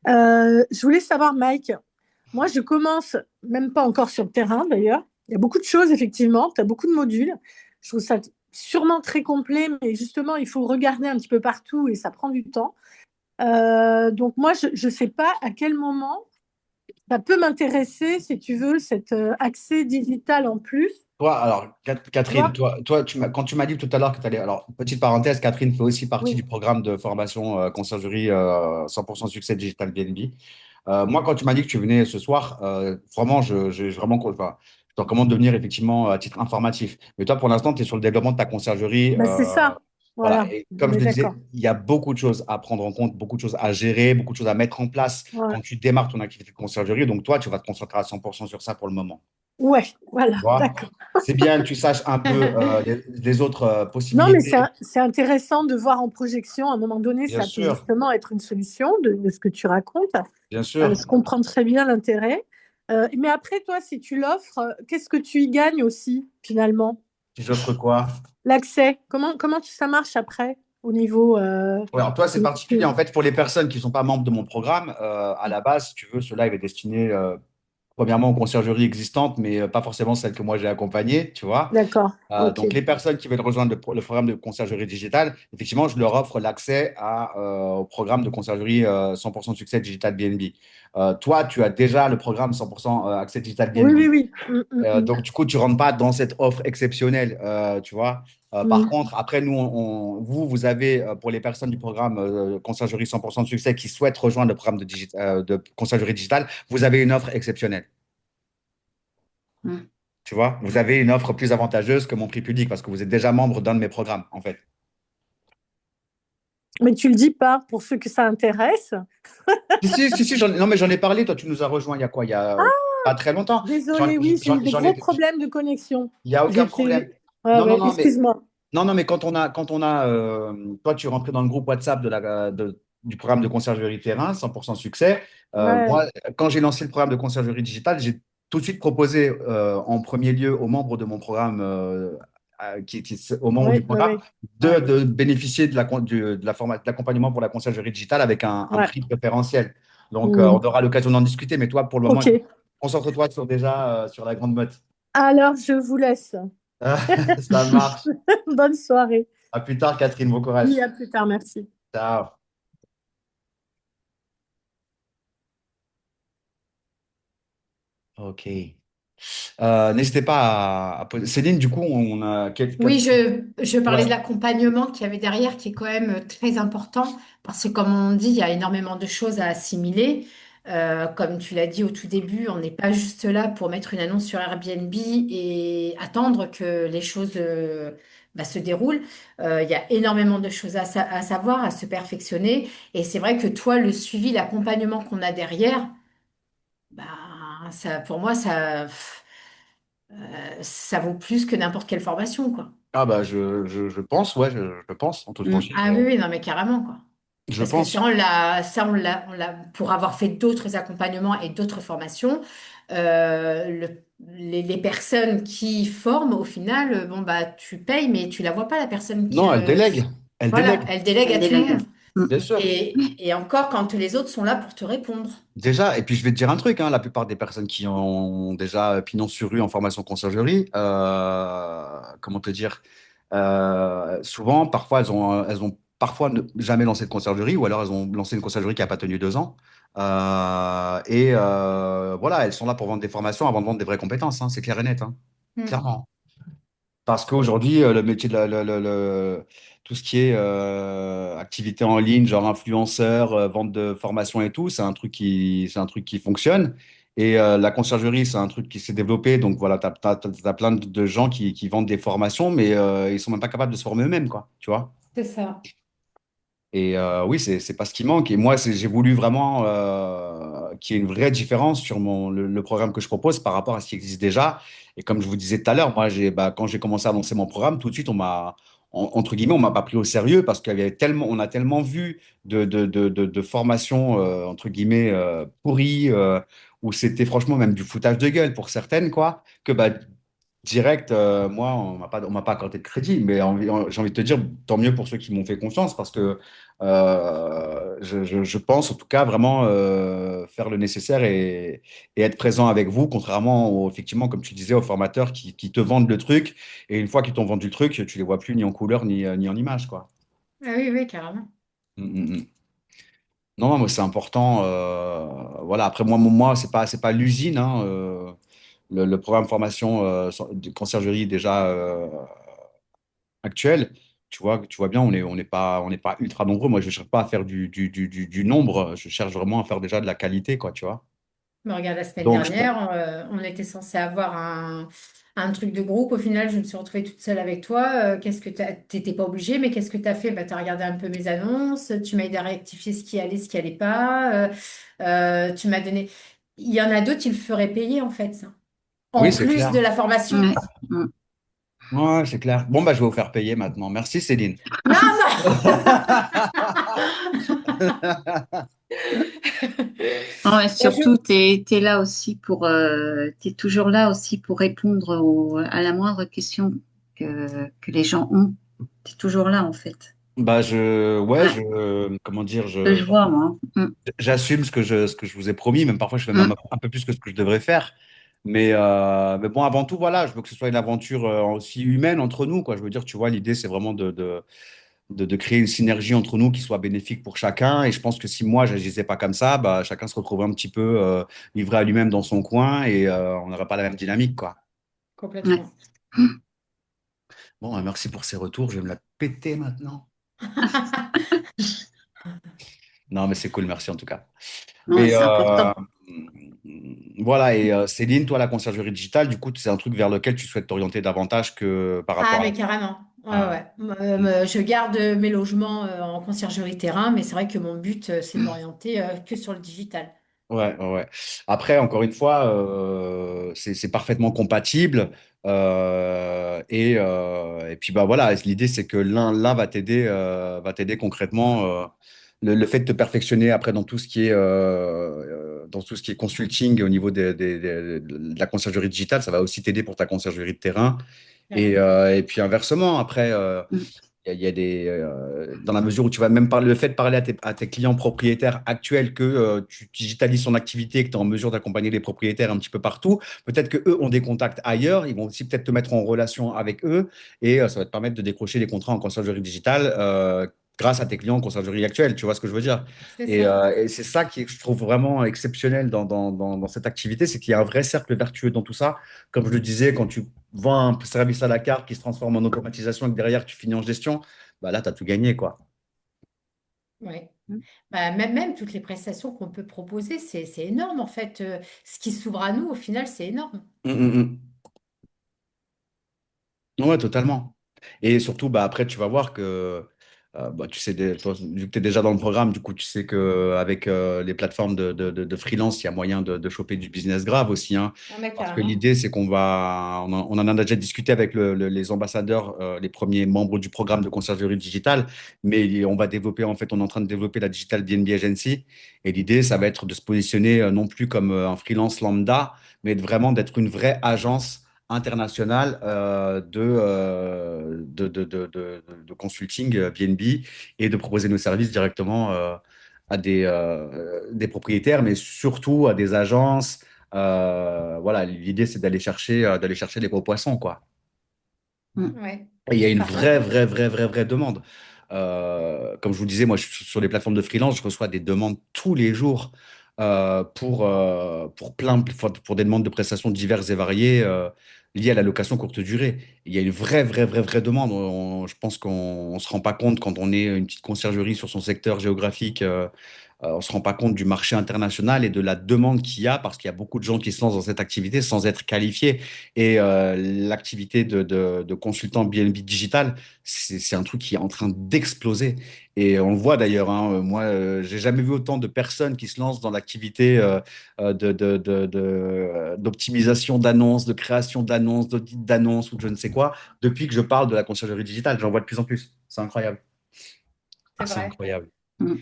Speaker 4: Je voulais savoir, Mike, moi, je commence, même pas encore sur le terrain d'ailleurs. Il y a beaucoup de choses, effectivement. Tu as beaucoup de modules. Je trouve ça sûrement très complet, mais justement, il faut regarder un petit peu partout et ça prend du temps. Donc, moi, je ne sais pas à quel moment ça peut m'intéresser, si tu veux, cet accès digital en plus.
Speaker 1: Toi, alors,
Speaker 4: Tu
Speaker 1: Catherine,
Speaker 4: vois?
Speaker 1: toi, quand tu m'as dit tout à l'heure que tu allais. Alors, petite parenthèse, Catherine fait aussi partie
Speaker 4: Oui.
Speaker 1: du programme de formation conciergerie 100% succès digital BNB. Moi, quand tu m'as dit que tu venais ce soir, vraiment, enfin, je te recommande de venir effectivement à titre informatif. Mais toi, pour l'instant, tu es sur le développement de ta conciergerie.
Speaker 4: Ben, c'est ça.
Speaker 1: Voilà.
Speaker 4: Voilà,
Speaker 1: Et comme
Speaker 4: on
Speaker 1: je
Speaker 4: est
Speaker 1: le disais,
Speaker 4: d'accord.
Speaker 1: il y a beaucoup de choses à prendre en compte, beaucoup de choses à gérer, beaucoup de choses à mettre en place
Speaker 4: Ouais.
Speaker 1: quand tu démarres ton activité de conciergerie. Donc, toi, tu vas te concentrer à 100% sur ça pour le moment.
Speaker 4: Ouais, voilà,
Speaker 1: Tu vois?
Speaker 4: d'accord.
Speaker 1: C'est bien que tu saches un peu les autres
Speaker 4: Non, mais
Speaker 1: possibilités.
Speaker 4: c'est intéressant de voir en projection. À un moment donné,
Speaker 1: Bien
Speaker 4: ça peut
Speaker 1: sûr,
Speaker 4: justement être une solution de ce que tu racontes.
Speaker 1: bien sûr.
Speaker 4: Je comprends très bien l'intérêt. Mais après, toi, si tu l'offres, qu'est-ce que tu y gagnes aussi, finalement?
Speaker 1: Si j'offre quoi?
Speaker 4: L'accès. Comment ça marche après, au niveau...
Speaker 1: Ouais, alors toi, c'est particulier. En fait, pour les personnes qui ne sont pas membres de mon programme, à la base, si tu veux, ce live est destiné premièrement aux conciergeries existantes, mais pas forcément celles que moi j'ai accompagnées, tu vois.
Speaker 4: D'accord. Ok.
Speaker 1: Donc, les personnes qui veulent rejoindre le programme de conciergerie digitale, effectivement, je leur offre l'accès au programme de conciergerie 100% succès digital BNB. Toi, tu as déjà le programme 100% accès digital
Speaker 4: Oui,
Speaker 1: BNB.
Speaker 4: oui, oui.
Speaker 1: Donc, du coup, tu ne rentres pas dans cette offre exceptionnelle, tu vois. Par contre, après, nous, vous avez, pour les personnes du programme conciergerie 100% de succès qui souhaitent rejoindre le programme de conciergerie digitale, vous avez une offre exceptionnelle.
Speaker 3: Mm.
Speaker 1: Tu vois, vous avez une offre plus avantageuse que mon prix public parce que vous êtes déjà membre d'un de mes programmes, en fait.
Speaker 4: Mais tu le dis pas pour ceux que ça intéresse.
Speaker 1: Si, non, mais j'en ai parlé. Toi, tu nous as rejoint il y a quoi? Il y a pas très longtemps. J'en,
Speaker 4: Désolée, oui, j'ai eu des
Speaker 1: j'en ai,
Speaker 4: gros problèmes de connexion.
Speaker 1: il n'y a aucun problème.
Speaker 4: J'étais. Ouais,
Speaker 1: Non, non,
Speaker 4: ouais,
Speaker 1: non, mais
Speaker 4: excuse-moi.
Speaker 1: non, non, mais toi, tu es rentré dans le groupe WhatsApp du programme de conciergerie terrain, 100% succès.
Speaker 4: Ouais,
Speaker 1: Moi, quand j'ai lancé le programme de conciergerie digitale, j'ai tout de suite proposé en premier lieu aux membres de mon programme, au membre du
Speaker 4: ouais, ouais,
Speaker 1: programme,
Speaker 4: ouais. Ouais,
Speaker 1: de bénéficier de l'accompagnement pour la conciergerie digitale avec un
Speaker 4: ouais.
Speaker 1: prix préférentiel. Donc, on
Speaker 4: Mm.
Speaker 1: aura l'occasion d'en discuter. Mais toi, pour le moment,
Speaker 4: Ok.
Speaker 1: concentre-toi sur la grande meute.
Speaker 4: Alors, je vous laisse.
Speaker 1: Ça marche.
Speaker 4: Bonne soirée.
Speaker 1: À plus tard, Catherine. Bon courage.
Speaker 4: Oui, à plus tard, merci.
Speaker 1: Ciao. Ok. N'hésitez pas à poser. Céline, du coup, on a
Speaker 2: Oui, je
Speaker 1: Ouais.
Speaker 2: parlais de l'accompagnement qu'il y avait derrière, qui est quand même très important, parce que comme on dit, il y a énormément de choses à assimiler. Comme tu l'as dit au tout début, on n'est pas juste là pour mettre une annonce sur Airbnb et attendre que les choses se déroulent. Il y a énormément de choses à savoir, à se perfectionner. Et c'est vrai que toi, le suivi, l'accompagnement qu'on a derrière, bah, ça, pour moi, ça vaut plus que n'importe quelle formation, quoi.
Speaker 1: Ah bah je pense, ouais, je pense, en toute
Speaker 3: Mm.
Speaker 1: franchise.
Speaker 2: Ah oui, oui, non, mais carrément, quoi.
Speaker 1: Je
Speaker 2: Parce que
Speaker 1: pense.
Speaker 2: pour avoir fait d'autres accompagnements et d'autres formations, les personnes qui forment, au final, bon, bah, tu payes, mais tu la vois pas, la personne
Speaker 1: Non, elle délègue. Elle
Speaker 2: voilà,
Speaker 1: délègue,
Speaker 2: elle délègue
Speaker 3: Elle
Speaker 2: à tout le
Speaker 3: délègue.
Speaker 2: monde.
Speaker 3: Mm.
Speaker 1: bien sûr.
Speaker 2: Et encore, quand les autres sont là pour te répondre.
Speaker 1: Déjà, et puis je vais te dire un truc, hein, la plupart des personnes qui ont déjà pignon sur rue en formation conciergerie, comment te dire, souvent, parfois, elles ont parfois jamais lancé de conciergerie ou alors elles ont lancé une conciergerie qui n'a pas tenu 2 ans. Voilà, elles sont là pour vendre des formations avant de vendre des vraies compétences, hein, c'est clair et net, hein,
Speaker 2: Hmm.
Speaker 1: clairement. Parce qu'aujourd'hui, le métier tout ce qui est activité en ligne, genre influenceur, vente de formation et tout, c'est un truc qui fonctionne. Et la conciergerie, c'est un truc qui s'est développé. Donc voilà, tu as, plein de gens qui vendent des formations, mais ils sont même pas capables de se former eux-mêmes, quoi. Tu vois?
Speaker 2: C'est ça.
Speaker 1: Et oui, c'est pas ce qui manque. Et moi, j'ai voulu vraiment qu'il y ait une vraie différence sur le programme que je propose par rapport à ce qui existe déjà. Et comme je vous disais tout à l'heure, moi, quand j'ai commencé à lancer mon programme, tout de suite, entre guillemets, on m'a pas pris au sérieux parce on a tellement vu de formations, entre guillemets, pourries, où c'était franchement même du foutage de gueule pour certaines, quoi, que bah, direct, moi, on m'a pas accordé de crédit, mais j'ai envie de te dire, tant mieux pour ceux qui m'ont fait confiance, parce que je pense, en tout cas, vraiment faire le nécessaire et être présent avec vous, contrairement, effectivement, comme tu disais, aux formateurs qui te vendent le truc, et une fois qu'ils t'ont vendu le truc, tu les vois plus ni en couleur ni en image, quoi.
Speaker 2: Ah oui, oui, carrément.
Speaker 1: Mm, mm, mm. Non, non, moi, c'est important. Voilà, après, moi c'est pas l'usine, hein, le programme formation de conciergerie déjà actuel, tu vois bien, on n'est pas ultra nombreux. Moi, je ne cherche pas à faire du nombre, je cherche vraiment à faire déjà de la qualité, quoi, tu vois.
Speaker 2: Mais regarde, la semaine
Speaker 1: Donc,
Speaker 2: dernière, on était censé avoir un truc de groupe. Au final, je me suis retrouvée toute seule avec toi. Qu'est-ce que t'étais pas obligée, mais qu'est-ce que tu as fait? Bah, tu as regardé un peu mes annonces, tu m'as aidé à rectifier ce qui allait pas. Tu m'as donné. Il y en a d'autres, ils le feraient payer, en fait, ça. En
Speaker 1: oui, c'est
Speaker 2: plus de
Speaker 1: clair.
Speaker 2: la formation.
Speaker 3: Ouais. Mm.
Speaker 1: Ouais, c'est clair. Bon, bah, je vais vous faire payer maintenant. Merci, Céline.
Speaker 2: Non, non!
Speaker 3: Non, et
Speaker 2: Bah,
Speaker 3: surtout, t'es là aussi t'es toujours là aussi pour répondre à la moindre question que les gens ont. T'es toujours là, en fait.
Speaker 1: Bah, ouais,
Speaker 3: Ouais,
Speaker 1: comment dire,
Speaker 3: que je vois, moi.
Speaker 1: j'assume ce que je vous ai promis, même parfois je fais même
Speaker 3: Mm.
Speaker 1: un peu plus que ce que je devrais faire. Mais bon, avant tout, voilà, je veux que ce soit une aventure aussi humaine entre nous, quoi. Je veux dire, tu vois, l'idée, c'est vraiment de créer une synergie entre nous qui soit bénéfique pour chacun. Et je pense que si moi, je n'agissais pas comme ça, bah, chacun se retrouverait un petit peu livré à lui-même dans son coin et on n'aurait pas la même dynamique, quoi.
Speaker 3: Ouais.
Speaker 2: Complètement.
Speaker 1: Bon, merci pour ces retours. Je vais me la péter maintenant. Non, mais c'est cool, merci en tout cas.
Speaker 3: Ouais,
Speaker 1: Mais
Speaker 3: c'est important.
Speaker 1: voilà, et Céline, toi, la conciergerie digitale, du coup, c'est un truc vers lequel tu souhaites t'orienter davantage que par
Speaker 2: Ah,
Speaker 1: rapport
Speaker 2: mais carrément. Ouais,
Speaker 1: à...
Speaker 2: ouais. Je garde mes logements en conciergerie terrain, mais c'est vrai que mon but, c'est de m'orienter que sur le digital.
Speaker 1: Ouais, ouais, ouais. Après, encore une fois, c'est parfaitement compatible. Et puis, bah voilà, l'idée, c'est que l'un va t'aider concrètement. Le fait de te perfectionner après dans tout ce qui est, dans tout ce qui est consulting au niveau de la conciergerie digitale, ça va aussi t'aider pour ta conciergerie de terrain.
Speaker 2: Ouais.
Speaker 1: Et puis inversement, après,
Speaker 3: Mm.
Speaker 1: il y a dans la mesure où tu vas même parler, le fait de parler à tes clients propriétaires actuels que tu digitalises son activité, que tu es en mesure d'accompagner les propriétaires un petit peu partout, peut-être que eux ont des contacts ailleurs, ils vont aussi peut-être te mettre en relation avec eux et ça va te permettre de décrocher des contrats en conciergerie digitale grâce à tes clients en conciergerie actuelle, tu vois ce que je veux dire?
Speaker 2: C'est ça.
Speaker 1: Et c'est ça qui, je trouve vraiment exceptionnel dans cette activité, c'est qu'il y a un vrai cercle vertueux dans tout ça. Comme je le disais, quand tu vends un service à la carte qui se transforme en automatisation et que derrière tu finis en gestion, bah là, tu as tout gagné, quoi.
Speaker 2: Ouais.
Speaker 3: Mm.
Speaker 2: Bah, même toutes les prestations qu'on peut proposer, c'est énorme en fait. Ce qui s'ouvre à nous, au final, c'est énorme.
Speaker 1: Ouais, totalement. Et surtout, bah, après, tu vas voir que, bah, tu sais, toi, vu que tu es déjà dans le programme, du coup, tu sais qu'avec les plateformes de freelance, il y a moyen de choper du business grave aussi, hein.
Speaker 2: Ah, mais
Speaker 1: Parce que
Speaker 2: carrément.
Speaker 1: l'idée, c'est on en a déjà discuté avec les ambassadeurs, les premiers membres du programme de conciergerie digitale, mais on va développer, en fait, on est en train de développer la Digital DNB Agency. Et l'idée, ça va être de se positionner non plus comme un freelance lambda, mais vraiment d'être une vraie agence international de consulting BNB et de proposer nos services directement à des propriétaires, mais surtout à des agences. Voilà, l'idée, c'est d'aller chercher les gros poissons, quoi.
Speaker 3: Mm.
Speaker 2: Ouais.
Speaker 1: Et il y a une
Speaker 2: Par contre,
Speaker 1: vraie demande. Comme je vous disais, moi, je suis sur les plateformes de freelance, je reçois des demandes tous les jours pour des demandes de prestations diverses et variées liées à la location courte durée. Il y a une vraie demande. Je pense qu'on ne se rend pas compte quand on est une petite conciergerie sur son secteur géographique. On ne se rend pas compte du marché international et de la demande qu'il y a parce qu'il y a beaucoup de gens qui se lancent dans cette activité sans être qualifiés. Et l'activité de consultant BNB digital, c'est un truc qui est en train d'exploser. Et on le voit d'ailleurs, hein, moi, j'ai jamais vu autant de personnes qui se lancent dans l'activité d'optimisation d'annonces, de création d'annonces, d'audit d'annonces ou de je ne sais quoi, depuis que je parle de la conciergerie digitale. J'en vois de plus en plus. C'est incroyable.
Speaker 2: c'est
Speaker 1: C'est
Speaker 2: vrai.
Speaker 1: incroyable.
Speaker 3: Mm.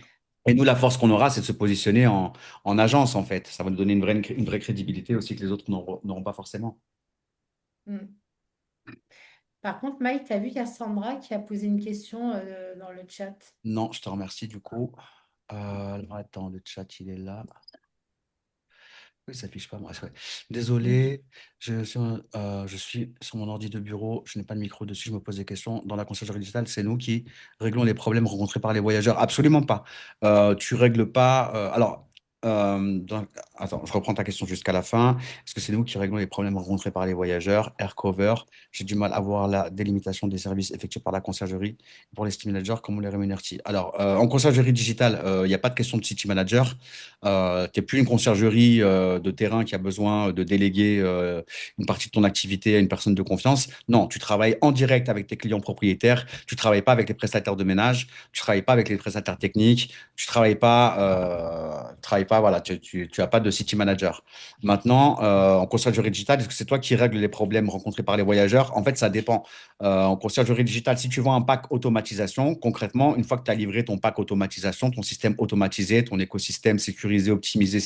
Speaker 1: Et nous, la force qu'on aura, c'est de se positionner en agence, en fait. Ça va nous donner une vraie crédibilité aussi que les autres n'auront pas forcément.
Speaker 2: Mm. Par contre, Mike, tu as vu, il y a Sandra qui a posé une question dans le chat.
Speaker 1: Non, je te remercie du coup. Alors, attends, le chat, il est là. Oui, ça s'affiche pas, moi. Ouais.
Speaker 2: Mm.
Speaker 1: Désolé, je suis sur mon ordi de bureau, je n'ai pas de micro dessus, je me pose des questions. Dans la conciergerie digitale, c'est nous qui réglons les problèmes rencontrés par les voyageurs. Absolument pas. Tu règles pas. Attends, je reprends ta question jusqu'à la fin. Est-ce que c'est nous qui réglons les problèmes rencontrés par les voyageurs? Aircover, j'ai du mal à voir la délimitation des services effectués par la conciergerie. Pour les city managers, comment on les rémunère-t-il? Alors, en conciergerie digitale, il n'y a pas de question de city manager. Tu n'es plus une conciergerie de terrain qui a besoin de déléguer une partie de ton activité à une personne de confiance. Non, tu travailles en direct avec tes clients propriétaires. Tu travailles pas avec les prestataires de ménage. Tu travailles pas avec les prestataires techniques. Tu travailles pas pas, voilà, tu as pas de city manager. Maintenant, en conciergerie digitale, est-ce que c'est toi qui règles les problèmes rencontrés par les voyageurs? En fait, ça dépend. En conciergerie digitale, si tu vends un pack automatisation, concrètement, une fois que tu as livré ton pack automatisation, ton système automatisé, ton écosystème sécurisé, optimisé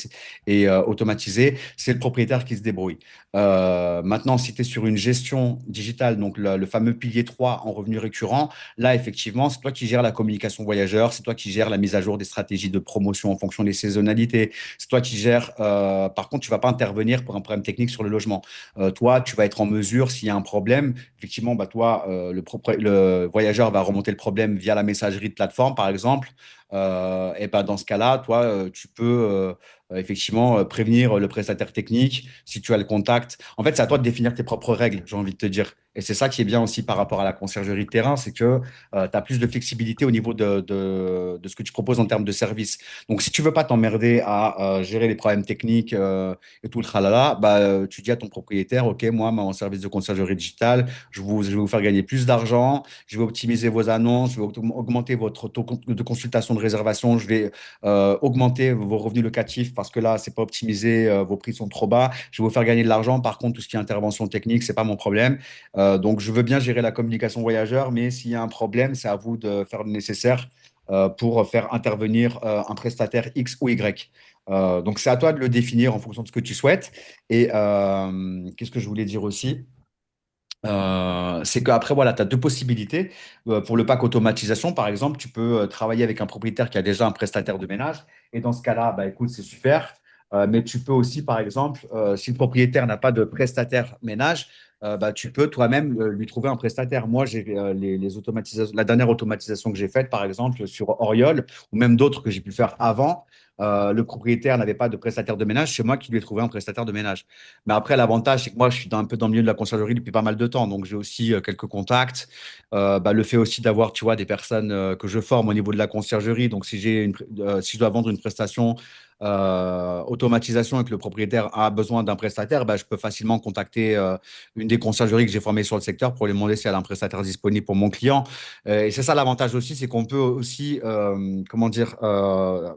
Speaker 1: et automatisé, c'est le propriétaire qui se débrouille. Maintenant, si tu es sur une gestion digitale, donc le fameux pilier 3 en revenu récurrent, là, effectivement, c'est toi qui gères la communication voyageur, c'est toi qui gères la mise à jour des stratégies de promotion en fonction des saisonnalités, c'est toi qui gères. Par contre, tu ne vas pas intervenir pour un problème technique sur le logement. Toi, tu vas être en mesure, s'il y a un problème, effectivement, bah, toi, le voyageur va remonter le problème via la messagerie de plateforme, par exemple. Et ben dans ce cas-là, toi, tu peux effectivement prévenir le prestataire technique si tu as le contact. En fait, c'est à toi de définir tes propres règles, j'ai envie de te dire. Et c'est ça qui est bien aussi par rapport à la conciergerie de terrain, c'est que tu as plus de flexibilité au niveau de ce que tu proposes en termes de service. Donc, si tu veux pas t'emmerder à gérer les problèmes techniques et tout le tralala, bah, tu dis à ton propriétaire, OK, moi, mon service de conciergerie digitale, je vais vous faire gagner plus d'argent, je vais optimiser vos annonces, je vais augmenter votre taux de consultation de réservation, je vais augmenter vos revenus locatifs parce que là, c'est pas optimisé, vos prix sont trop bas, je vais vous faire gagner de l'argent. Par contre, tout ce qui est intervention technique, c'est pas mon problème. Donc, je veux bien gérer la communication voyageur, mais s'il y a un problème, c'est à vous de faire le nécessaire pour faire intervenir un prestataire X ou Y. Donc, c'est à toi de le définir en fonction de ce que tu souhaites. Et qu'est-ce que je voulais dire aussi? C'est qu'après, voilà, tu as deux possibilités. Pour le pack automatisation, par exemple, tu peux travailler avec un propriétaire qui a déjà un prestataire de ménage. Et dans ce cas-là, bah, écoute, c'est super. Mais tu peux aussi, par exemple, si le propriétaire n'a pas de prestataire ménage, bah, tu peux toi-même lui trouver un prestataire. Moi, j'ai les automatisations, la dernière automatisation que j'ai faite, par exemple, sur Oriol, ou même d'autres que j'ai pu faire avant, le propriétaire n'avait pas de prestataire de ménage. C'est moi qui lui ai trouvé un prestataire de ménage. Mais après, l'avantage, c'est que moi, je suis un peu dans le milieu de la conciergerie depuis pas mal de temps. Donc, j'ai aussi quelques contacts. Bah, le fait aussi d'avoir, tu vois, des personnes que je forme au niveau de la conciergerie. Donc, si je dois vendre une prestation automatisation et que le propriétaire a besoin d'un prestataire, bah, je peux facilement contacter une des conciergeries que j'ai formées sur le secteur pour lui demander si elle a un prestataire disponible pour mon client. Et c'est ça l'avantage aussi, c'est qu'on peut aussi, comment dire,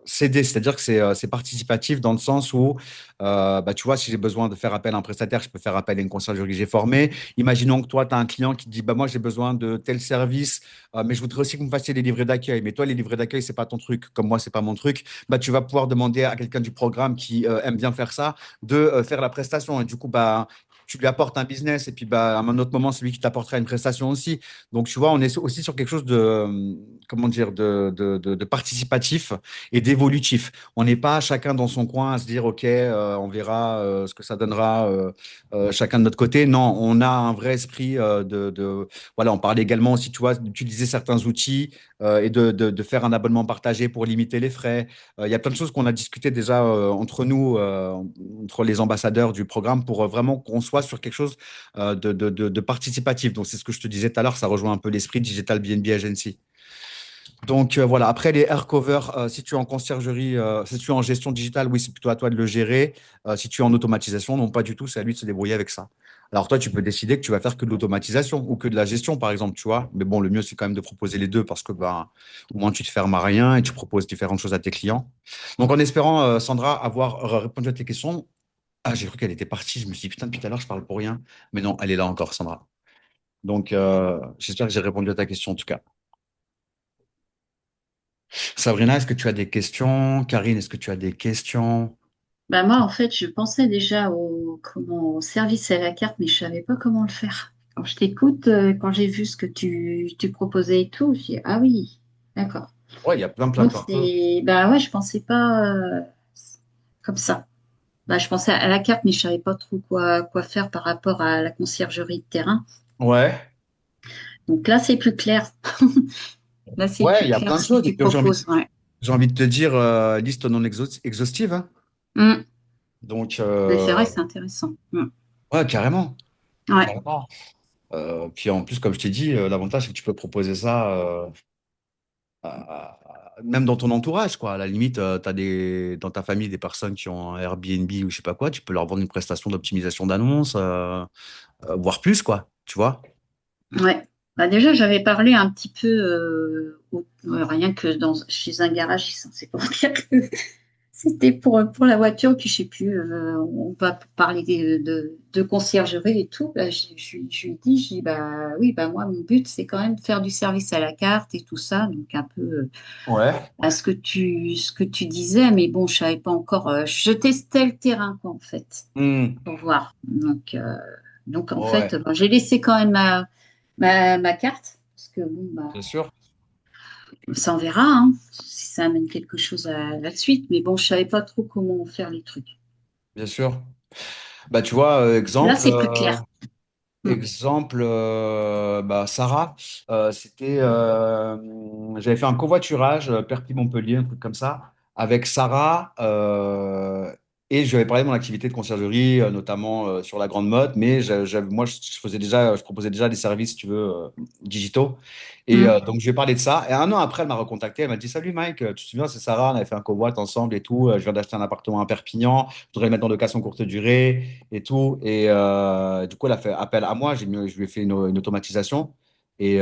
Speaker 1: s'aider. C'est-à-dire que c'est participatif dans le sens où bah, tu vois, si j'ai besoin de faire appel à un prestataire, je peux faire appel à une conciergerie que j'ai formée. Imaginons que toi, tu as un client qui te dit, bah, moi, j'ai besoin de tel service, mais je voudrais aussi que vous me fassiez des livrets d'accueil. Mais toi, les livrets d'accueil, c'est pas ton truc. Comme moi, c'est pas mon truc. Bah, tu vas pouvoir demander à quelqu'un du programme qui aime bien faire ça de faire la prestation. Et du coup, bah, tu lui apportes un business et puis bah, à un autre moment, c'est lui qui t'apportera une prestation aussi. Donc, tu vois, on est aussi sur quelque chose de, comment dire, de participatif et d'évolutif. On n'est pas chacun dans son coin à se dire, OK, on verra ce que ça donnera chacun de notre côté. Non, on a un vrai esprit voilà, on parlait également aussi, tu vois, d'utiliser certains outils et de faire un abonnement partagé pour limiter les frais. Il y a plein de choses qu'on a discuté déjà entre nous, entre les ambassadeurs du programme, pour vraiment qu'on soit sur quelque chose de participatif. Donc, c'est ce que je te disais tout à l'heure, ça rejoint un peu l'esprit Digital BNB Agency. Donc voilà, après les air covers, si tu es en conciergerie, si tu es en gestion digitale, oui, c'est plutôt à toi de le gérer. Si tu es en automatisation, non, pas du tout, c'est à lui de se débrouiller avec ça. Alors toi, tu peux décider que tu vas faire que de l'automatisation ou que de la gestion, par exemple, tu vois. Mais bon, le mieux, c'est quand même de proposer les deux parce que ben, au moins tu te fermes à rien et tu proposes différentes choses à tes clients. Donc en espérant, Sandra, avoir répondu à tes questions. Ah, j'ai cru qu'elle était partie. Je me suis dit, putain, depuis tout à l'heure, je parle pour rien. Mais non, elle est là encore, Sandra. Donc j'espère que j'ai répondu à ta question en tout cas. Sabrina, est-ce que tu as des questions? Karine, est-ce que tu as des questions?
Speaker 3: Bah moi, en fait, je pensais déjà au service à la carte, mais je savais pas comment le faire. Quand je t'écoute, quand j'ai vu ce que tu proposais et tout, j'ai dit, ah oui, d'accord.
Speaker 1: Ouais, il y a plein, plein,
Speaker 3: Donc
Speaker 1: plein.
Speaker 3: bah ouais, je pensais pas comme ça. Bah, je pensais à la carte, mais je savais pas trop quoi faire par rapport à la conciergerie de terrain.
Speaker 1: Ouais,
Speaker 3: Donc là, c'est plus clair. Là, c'est
Speaker 1: ouais, il
Speaker 3: plus
Speaker 1: y a
Speaker 3: clair
Speaker 1: plein de
Speaker 3: ce que
Speaker 1: choses. Et
Speaker 3: tu
Speaker 1: puis,
Speaker 3: proposes. Ouais.
Speaker 1: j'ai envie de te dire, liste non exhaustive, hein.
Speaker 3: Mm.
Speaker 1: Donc,
Speaker 3: Mais c'est vrai que c'est intéressant. Mm.
Speaker 1: ouais, carrément.
Speaker 3: Ouais.
Speaker 1: Carrément. Puis en plus, comme je t'ai dit, l'avantage, c'est que tu peux proposer ça même dans ton entourage, quoi. À la limite, tu as dans ta famille des personnes qui ont un Airbnb ou je sais pas quoi, tu peux leur vendre une prestation d'optimisation d'annonces, voire plus, quoi. Tu vois?
Speaker 3: Ouais. Bah déjà, j'avais parlé un petit peu, rien que chez un garagiste, hein, c'est pour dire que C'était pour la voiture, puis je sais plus, on va parler de conciergerie et tout. Bah, je lui dis, je dis, bah oui, bah moi, mon but, c'est quand même de faire du service à la carte et tout ça. Donc, un peu
Speaker 1: Ouais.
Speaker 3: à ce que tu disais, mais bon, je savais pas encore. Je testais le terrain, quoi, en fait,
Speaker 1: Hmm.
Speaker 3: pour voir. Donc en
Speaker 1: Ouais,
Speaker 3: fait, bon, j'ai laissé quand même ma carte, parce que bon, bah,
Speaker 1: bien sûr.
Speaker 3: ça on verra, hein, si ça amène quelque chose à la suite. Mais bon, je savais pas trop comment faire les trucs.
Speaker 1: Bien sûr. Bah, tu vois,
Speaker 3: Là, c'est plus clair. Mm.
Speaker 1: Bah, Sarah, j'avais fait un covoiturage Perpignan-Montpellier, un truc comme ça, avec Sarah, et je lui avais parlé de mon activité de conciergerie, notamment sur la Grande Motte, mais moi, je proposais déjà des services, si tu veux, digitaux. Et
Speaker 3: Mm.
Speaker 1: donc, je lui ai parlé de ça. Et un an après, elle m'a recontacté, elle m'a dit, Salut Mike, tu te souviens, c'est Sarah, on avait fait un covoit ensemble et tout, je viens d'acheter un appartement à Perpignan, je voudrais le mettre en location courte durée et tout. Et du coup, elle a fait appel à moi. Je lui ai fait une automatisation. Et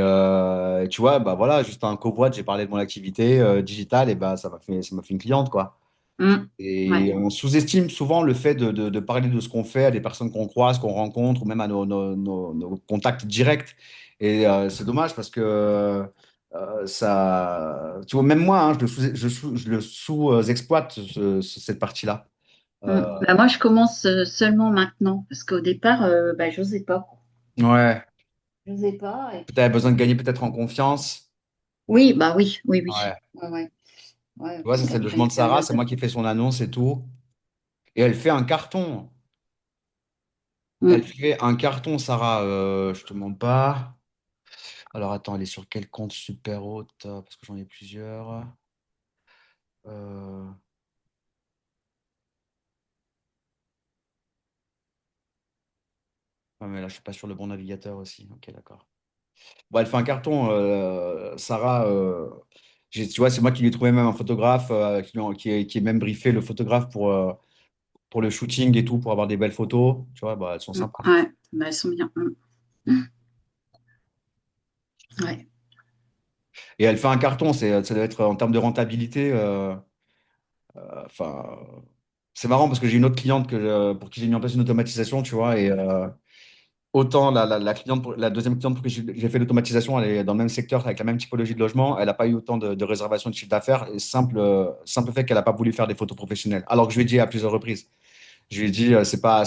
Speaker 1: tu vois, bah voilà, juste un covoit, j'ai parlé de mon activité digitale, et bah ça m'a fait une cliente, quoi.
Speaker 3: Mm.
Speaker 1: Et
Speaker 3: Ouais.
Speaker 1: on sous-estime souvent le fait de parler de ce qu'on fait à des personnes qu'on croise, qu'on rencontre, ou même à nos contacts directs. Et c'est dommage parce que tu vois, même moi, hein, je le sous-exploite cette partie-là.
Speaker 3: Mm.
Speaker 1: Euh,
Speaker 3: Bah, moi, je commence seulement maintenant, parce qu'au départ, bah, j'osais pas.
Speaker 1: ouais.
Speaker 3: J'osais pas. Et
Speaker 1: Tu avais
Speaker 3: puis,
Speaker 1: besoin de gagner peut-être en confiance.
Speaker 3: oui, bah oui, oui, oui.
Speaker 1: Ouais.
Speaker 3: Ouais, ouais. Ouais,
Speaker 1: Tu vois, ça,
Speaker 3: puis
Speaker 1: c'est le
Speaker 3: après
Speaker 1: logement
Speaker 3: une
Speaker 1: de Sarah,
Speaker 3: période.
Speaker 1: c'est moi qui fais son annonce et tout. Et elle fait un carton. Elle
Speaker 3: Mm.
Speaker 1: fait un carton, Sarah. Je te mens pas. Alors attends, elle est sur quel compte super haute? Parce que j'en ai plusieurs. Euh, ouais, mais là, je suis pas sur le bon navigateur aussi. Ok, d'accord. Bon, elle fait un carton, Sarah. Tu vois, c'est moi qui lui ai trouvé même un photographe qui est même briefé le photographe pour le shooting et tout, pour avoir des belles photos. Tu vois, bah, elles sont
Speaker 3: Mm.
Speaker 1: sympas.
Speaker 3: Ouais, bah, elles sont bien. Mm. Ouais.
Speaker 1: Et elle fait un carton, ça doit être en termes de rentabilité. Enfin, c'est marrant parce que j'ai une autre cliente pour qui j'ai mis en place une automatisation, tu vois, et autant la cliente, la deuxième cliente pour qui j'ai fait l'automatisation, elle est dans le même secteur avec la même typologie de logement, elle n'a pas eu autant de réservations de chiffre d'affaires, et simple fait qu'elle n'a pas voulu faire des photos professionnelles. Alors que je lui ai dit à plusieurs reprises, je lui ai dit, c'est pas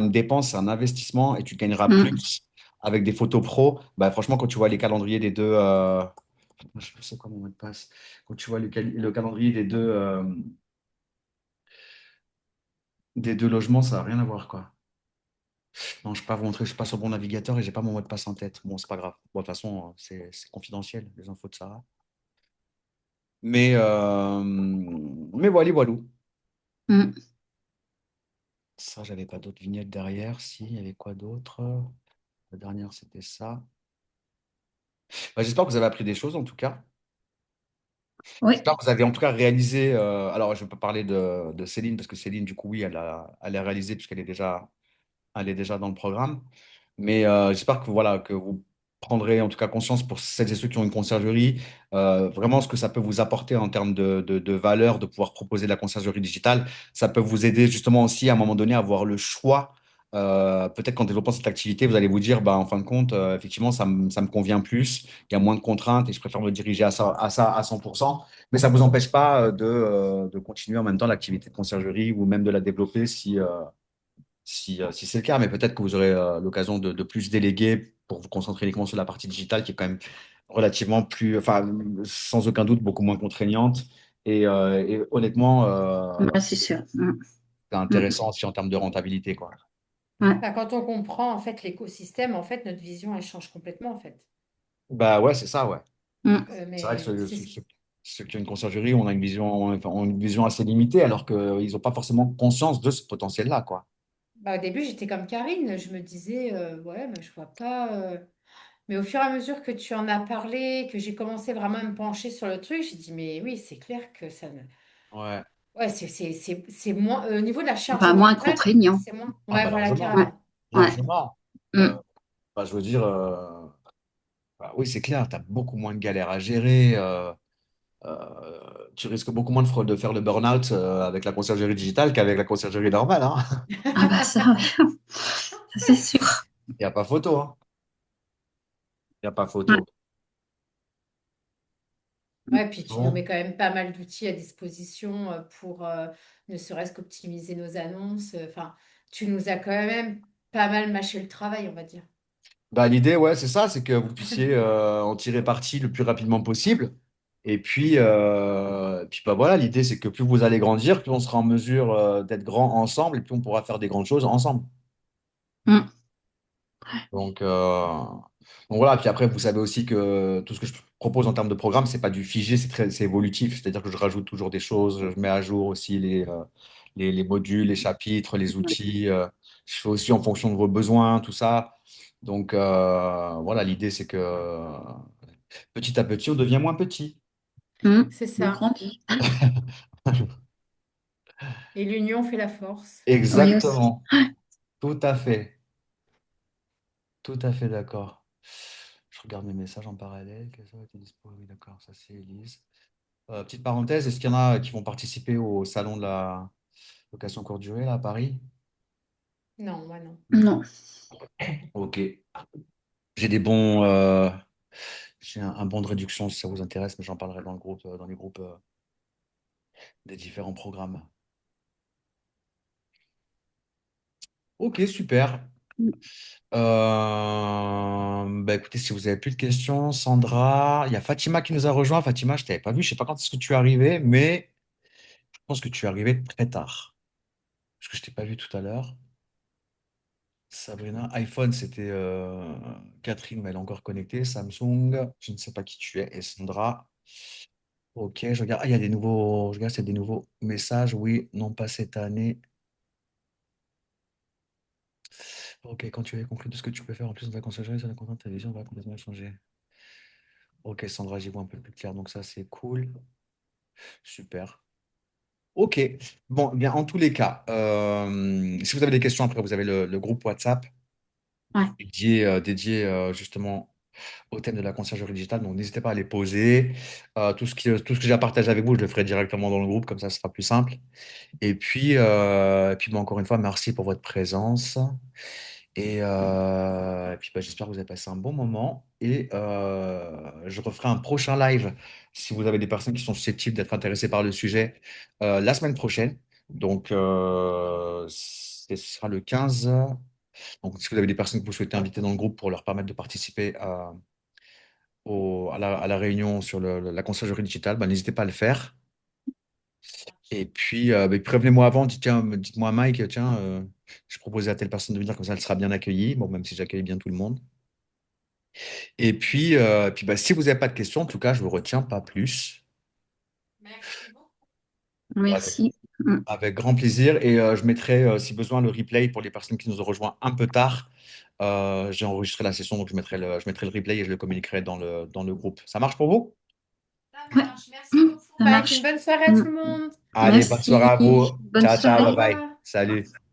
Speaker 1: une dépense, c'est un investissement et tu gagneras
Speaker 3: Mm.
Speaker 1: plus avec des photos pro. Bah, franchement, quand tu vois les calendriers des deux, je sais quoi mon mot de passe, quand tu vois le calendrier des deux logements, ça n'a rien à voir, quoi. Non, je ne peux pas vous montrer, je suis pas sur le bon navigateur et j'ai pas mon mot de passe en tête. Bon, c'est pas grave. Bon, de toute façon, c'est confidentiel, les infos de Sarah. Mais voilà, voilà.
Speaker 3: Mm.
Speaker 1: Ça, j'avais pas d'autres vignettes derrière. Si, il y avait quoi d'autre? La dernière, c'était ça. Bah, j'espère que vous avez appris des choses, en tout cas.
Speaker 3: Oui,
Speaker 1: J'espère que vous avez en tout cas réalisé. Alors, je ne vais pas parler de Céline, parce que Céline, du coup, oui, elle a réalisé, elle est déjà dans le programme. Mais j'espère que, voilà, que vous prendrez en tout cas conscience pour celles et ceux qui ont une conciergerie, vraiment ce que ça peut vous apporter en termes de valeur de pouvoir proposer de la conciergerie digitale. Ça peut vous aider justement aussi à un moment donné à avoir le choix. Peut-être qu'en développant cette activité, vous allez vous dire, bah, en fin de compte, effectivement, ça me convient plus, il y a moins de contraintes et je préfère me diriger à ça à 100%. Mais ça ne vous empêche pas de continuer en même temps l'activité de conciergerie ou même de la développer si c'est le cas, mais peut-être que vous aurez l'occasion de plus déléguer pour vous concentrer uniquement sur la partie digitale qui est quand même relativement plus, enfin, sans aucun doute, beaucoup moins contraignante. Et honnêtement,
Speaker 3: bah, c'est sûr. Mm.
Speaker 1: c'est
Speaker 3: Mm.
Speaker 1: intéressant aussi en termes de rentabilité, quoi.
Speaker 3: Ouais.
Speaker 2: Bah, quand on comprend en fait l'écosystème, en fait, notre vision elle change complètement en fait.
Speaker 1: Bah ouais, c'est ça, ouais.
Speaker 3: Mm.
Speaker 1: C'est vrai que
Speaker 2: Mais c'est
Speaker 1: ceux qui ont une conciergerie, on a une vision assez limitée, alors qu'ils n'ont pas forcément conscience de ce potentiel-là, quoi.
Speaker 2: bah, au début j'étais comme Karine, je me disais ouais mais je vois pas. Mais au fur et à mesure que tu en as parlé, que j'ai commencé vraiment à me pencher sur le truc, j'ai dit mais oui c'est clair que ça ne.
Speaker 1: Ouais.
Speaker 2: Ouais c'est moins au niveau de la charge
Speaker 3: Bah, moins
Speaker 2: mentale
Speaker 3: contraignant.
Speaker 2: c'est moins.
Speaker 1: Ah
Speaker 2: Ouais
Speaker 1: bah
Speaker 2: voilà
Speaker 1: largement.
Speaker 3: Ouais.
Speaker 2: carrément.
Speaker 3: Ouais.
Speaker 1: Largement. Euh,
Speaker 3: Mm.
Speaker 1: bah, je veux dire, bah oui, c'est clair, tu as beaucoup moins de galères à gérer. Tu risques beaucoup moins de faire le burn-out avec la conciergerie digitale qu'avec la conciergerie normale, hein.
Speaker 3: Ah bah ça, oui. Ça, c'est sûr.
Speaker 1: Il n'y a pas photo, hein. Il n'y a pas
Speaker 3: Ouais.
Speaker 1: photo.
Speaker 2: Ouais, puis tu nous
Speaker 1: Bon.
Speaker 2: mets quand même pas mal d'outils à disposition pour ne serait-ce qu'optimiser nos annonces. Enfin, tu nous as quand même pas mal mâché le travail, on va dire.
Speaker 1: Bah, l'idée, ouais, c'est ça, c'est que vous puissiez en tirer parti le plus rapidement possible. Et puis bah, voilà, l'idée, c'est que plus vous allez grandir, plus on sera en mesure d'être grand ensemble et plus on pourra faire des grandes choses ensemble.
Speaker 3: Mm.
Speaker 1: Donc, voilà, puis après, vous savez aussi que tout ce que je propose en termes de programme, c'est pas du figé, c'est évolutif. C'est-à-dire que je rajoute toujours des choses, je mets à jour aussi les modules, les chapitres, les outils. Je fais aussi en fonction de vos besoins, tout ça. Donc, voilà, l'idée, c'est que petit à petit, on devient moins petit.
Speaker 3: Mm.
Speaker 2: C'est
Speaker 3: On
Speaker 2: ça.
Speaker 3: grandit.
Speaker 2: Et l'union fait la force.
Speaker 3: Oui, aussi.
Speaker 1: Exactement. Tout à fait. Tout à fait d'accord. Je regarde mes messages en parallèle. Quels ont été dispo? Oui, d'accord, ça c'est Elise. Petite parenthèse, est-ce qu'il y en a qui vont participer au salon de la location courte durée là, à Paris?
Speaker 2: Non, moi non.
Speaker 3: Non.
Speaker 1: Ok. J'ai des bons, j'ai un bon de réduction si ça vous intéresse, mais j'en parlerai dans le groupe, dans les groupes des différents programmes. Ok, super. Bah écoutez, si vous avez plus de questions, Sandra, il y a Fatima qui nous a rejoint. Fatima, je t'avais pas vu, je sais pas quand est-ce que tu es arrivé, mais je pense que tu es arrivé très tard, parce que je t'ai pas vu tout à l'heure. Sabrina, iPhone, c'était Catherine, mais elle est encore connectée. Samsung, je ne sais pas qui tu es. Et Sandra, ok, je regarde. Ah, il y a des nouveaux, je regarde, c'est des nouveaux messages. Oui, non pas cette année. Ok, quand tu avais conclu tout ce que tu peux faire en plus de la conciergerie, sur la contrainte, ta vision va complètement changer. Ok, Sandra, j'y vois un peu plus clair, donc ça, c'est cool. Super. Ok. Bon, bien, en tous les cas, si vous avez des questions, après, vous avez le groupe WhatsApp
Speaker 3: Ouais.
Speaker 1: dédié justement au thème de la conciergerie digitale. Donc, n'hésitez pas à les poser. Tout ce que j'ai à partager avec vous, je le ferai directement dans le groupe, comme ça, ce sera plus simple. Et puis bon, encore une fois, merci pour votre présence. Et puis, bah, j'espère que vous avez passé un bon moment. Et je referai un prochain live si vous avez des personnes qui sont susceptibles d'être intéressées par le sujet la semaine prochaine. Donc, ce sera le 15. Donc, si vous avez des personnes que vous souhaitez inviter dans le groupe pour leur permettre de participer à la réunion sur la conciergerie digitale, bah, n'hésitez pas à le faire. Et puis, bah, prévenez-moi avant, dites-moi à Mike, tiens, je proposais à telle personne de venir, comme ça elle sera bien accueillie, bon, même si j'accueille bien tout le monde. Et puis bah, si vous n'avez pas de questions, en tout cas, je ne vous retiens pas plus.
Speaker 2: Merci beaucoup.
Speaker 1: Avec,
Speaker 3: Merci. Mm.
Speaker 1: avec grand plaisir. Et je mettrai, si besoin, le replay pour les personnes qui nous ont rejoints un peu tard. J'ai enregistré la session, donc je mettrai le replay et je le communiquerai dans le groupe. Ça marche pour vous?
Speaker 2: Ça
Speaker 3: Ouais.
Speaker 2: marche. Merci
Speaker 3: Mm.
Speaker 2: beaucoup,
Speaker 3: Ça
Speaker 2: Mike. Une
Speaker 3: marche.
Speaker 2: bonne soirée à
Speaker 3: Mm.
Speaker 2: tout le monde.
Speaker 1: Allez, bonne soirée à
Speaker 3: Merci.
Speaker 1: vous.
Speaker 3: Bonne
Speaker 1: Ciao, ciao,
Speaker 2: Au
Speaker 1: bye
Speaker 3: soirée.
Speaker 1: bye.
Speaker 2: revoir.
Speaker 1: Salut.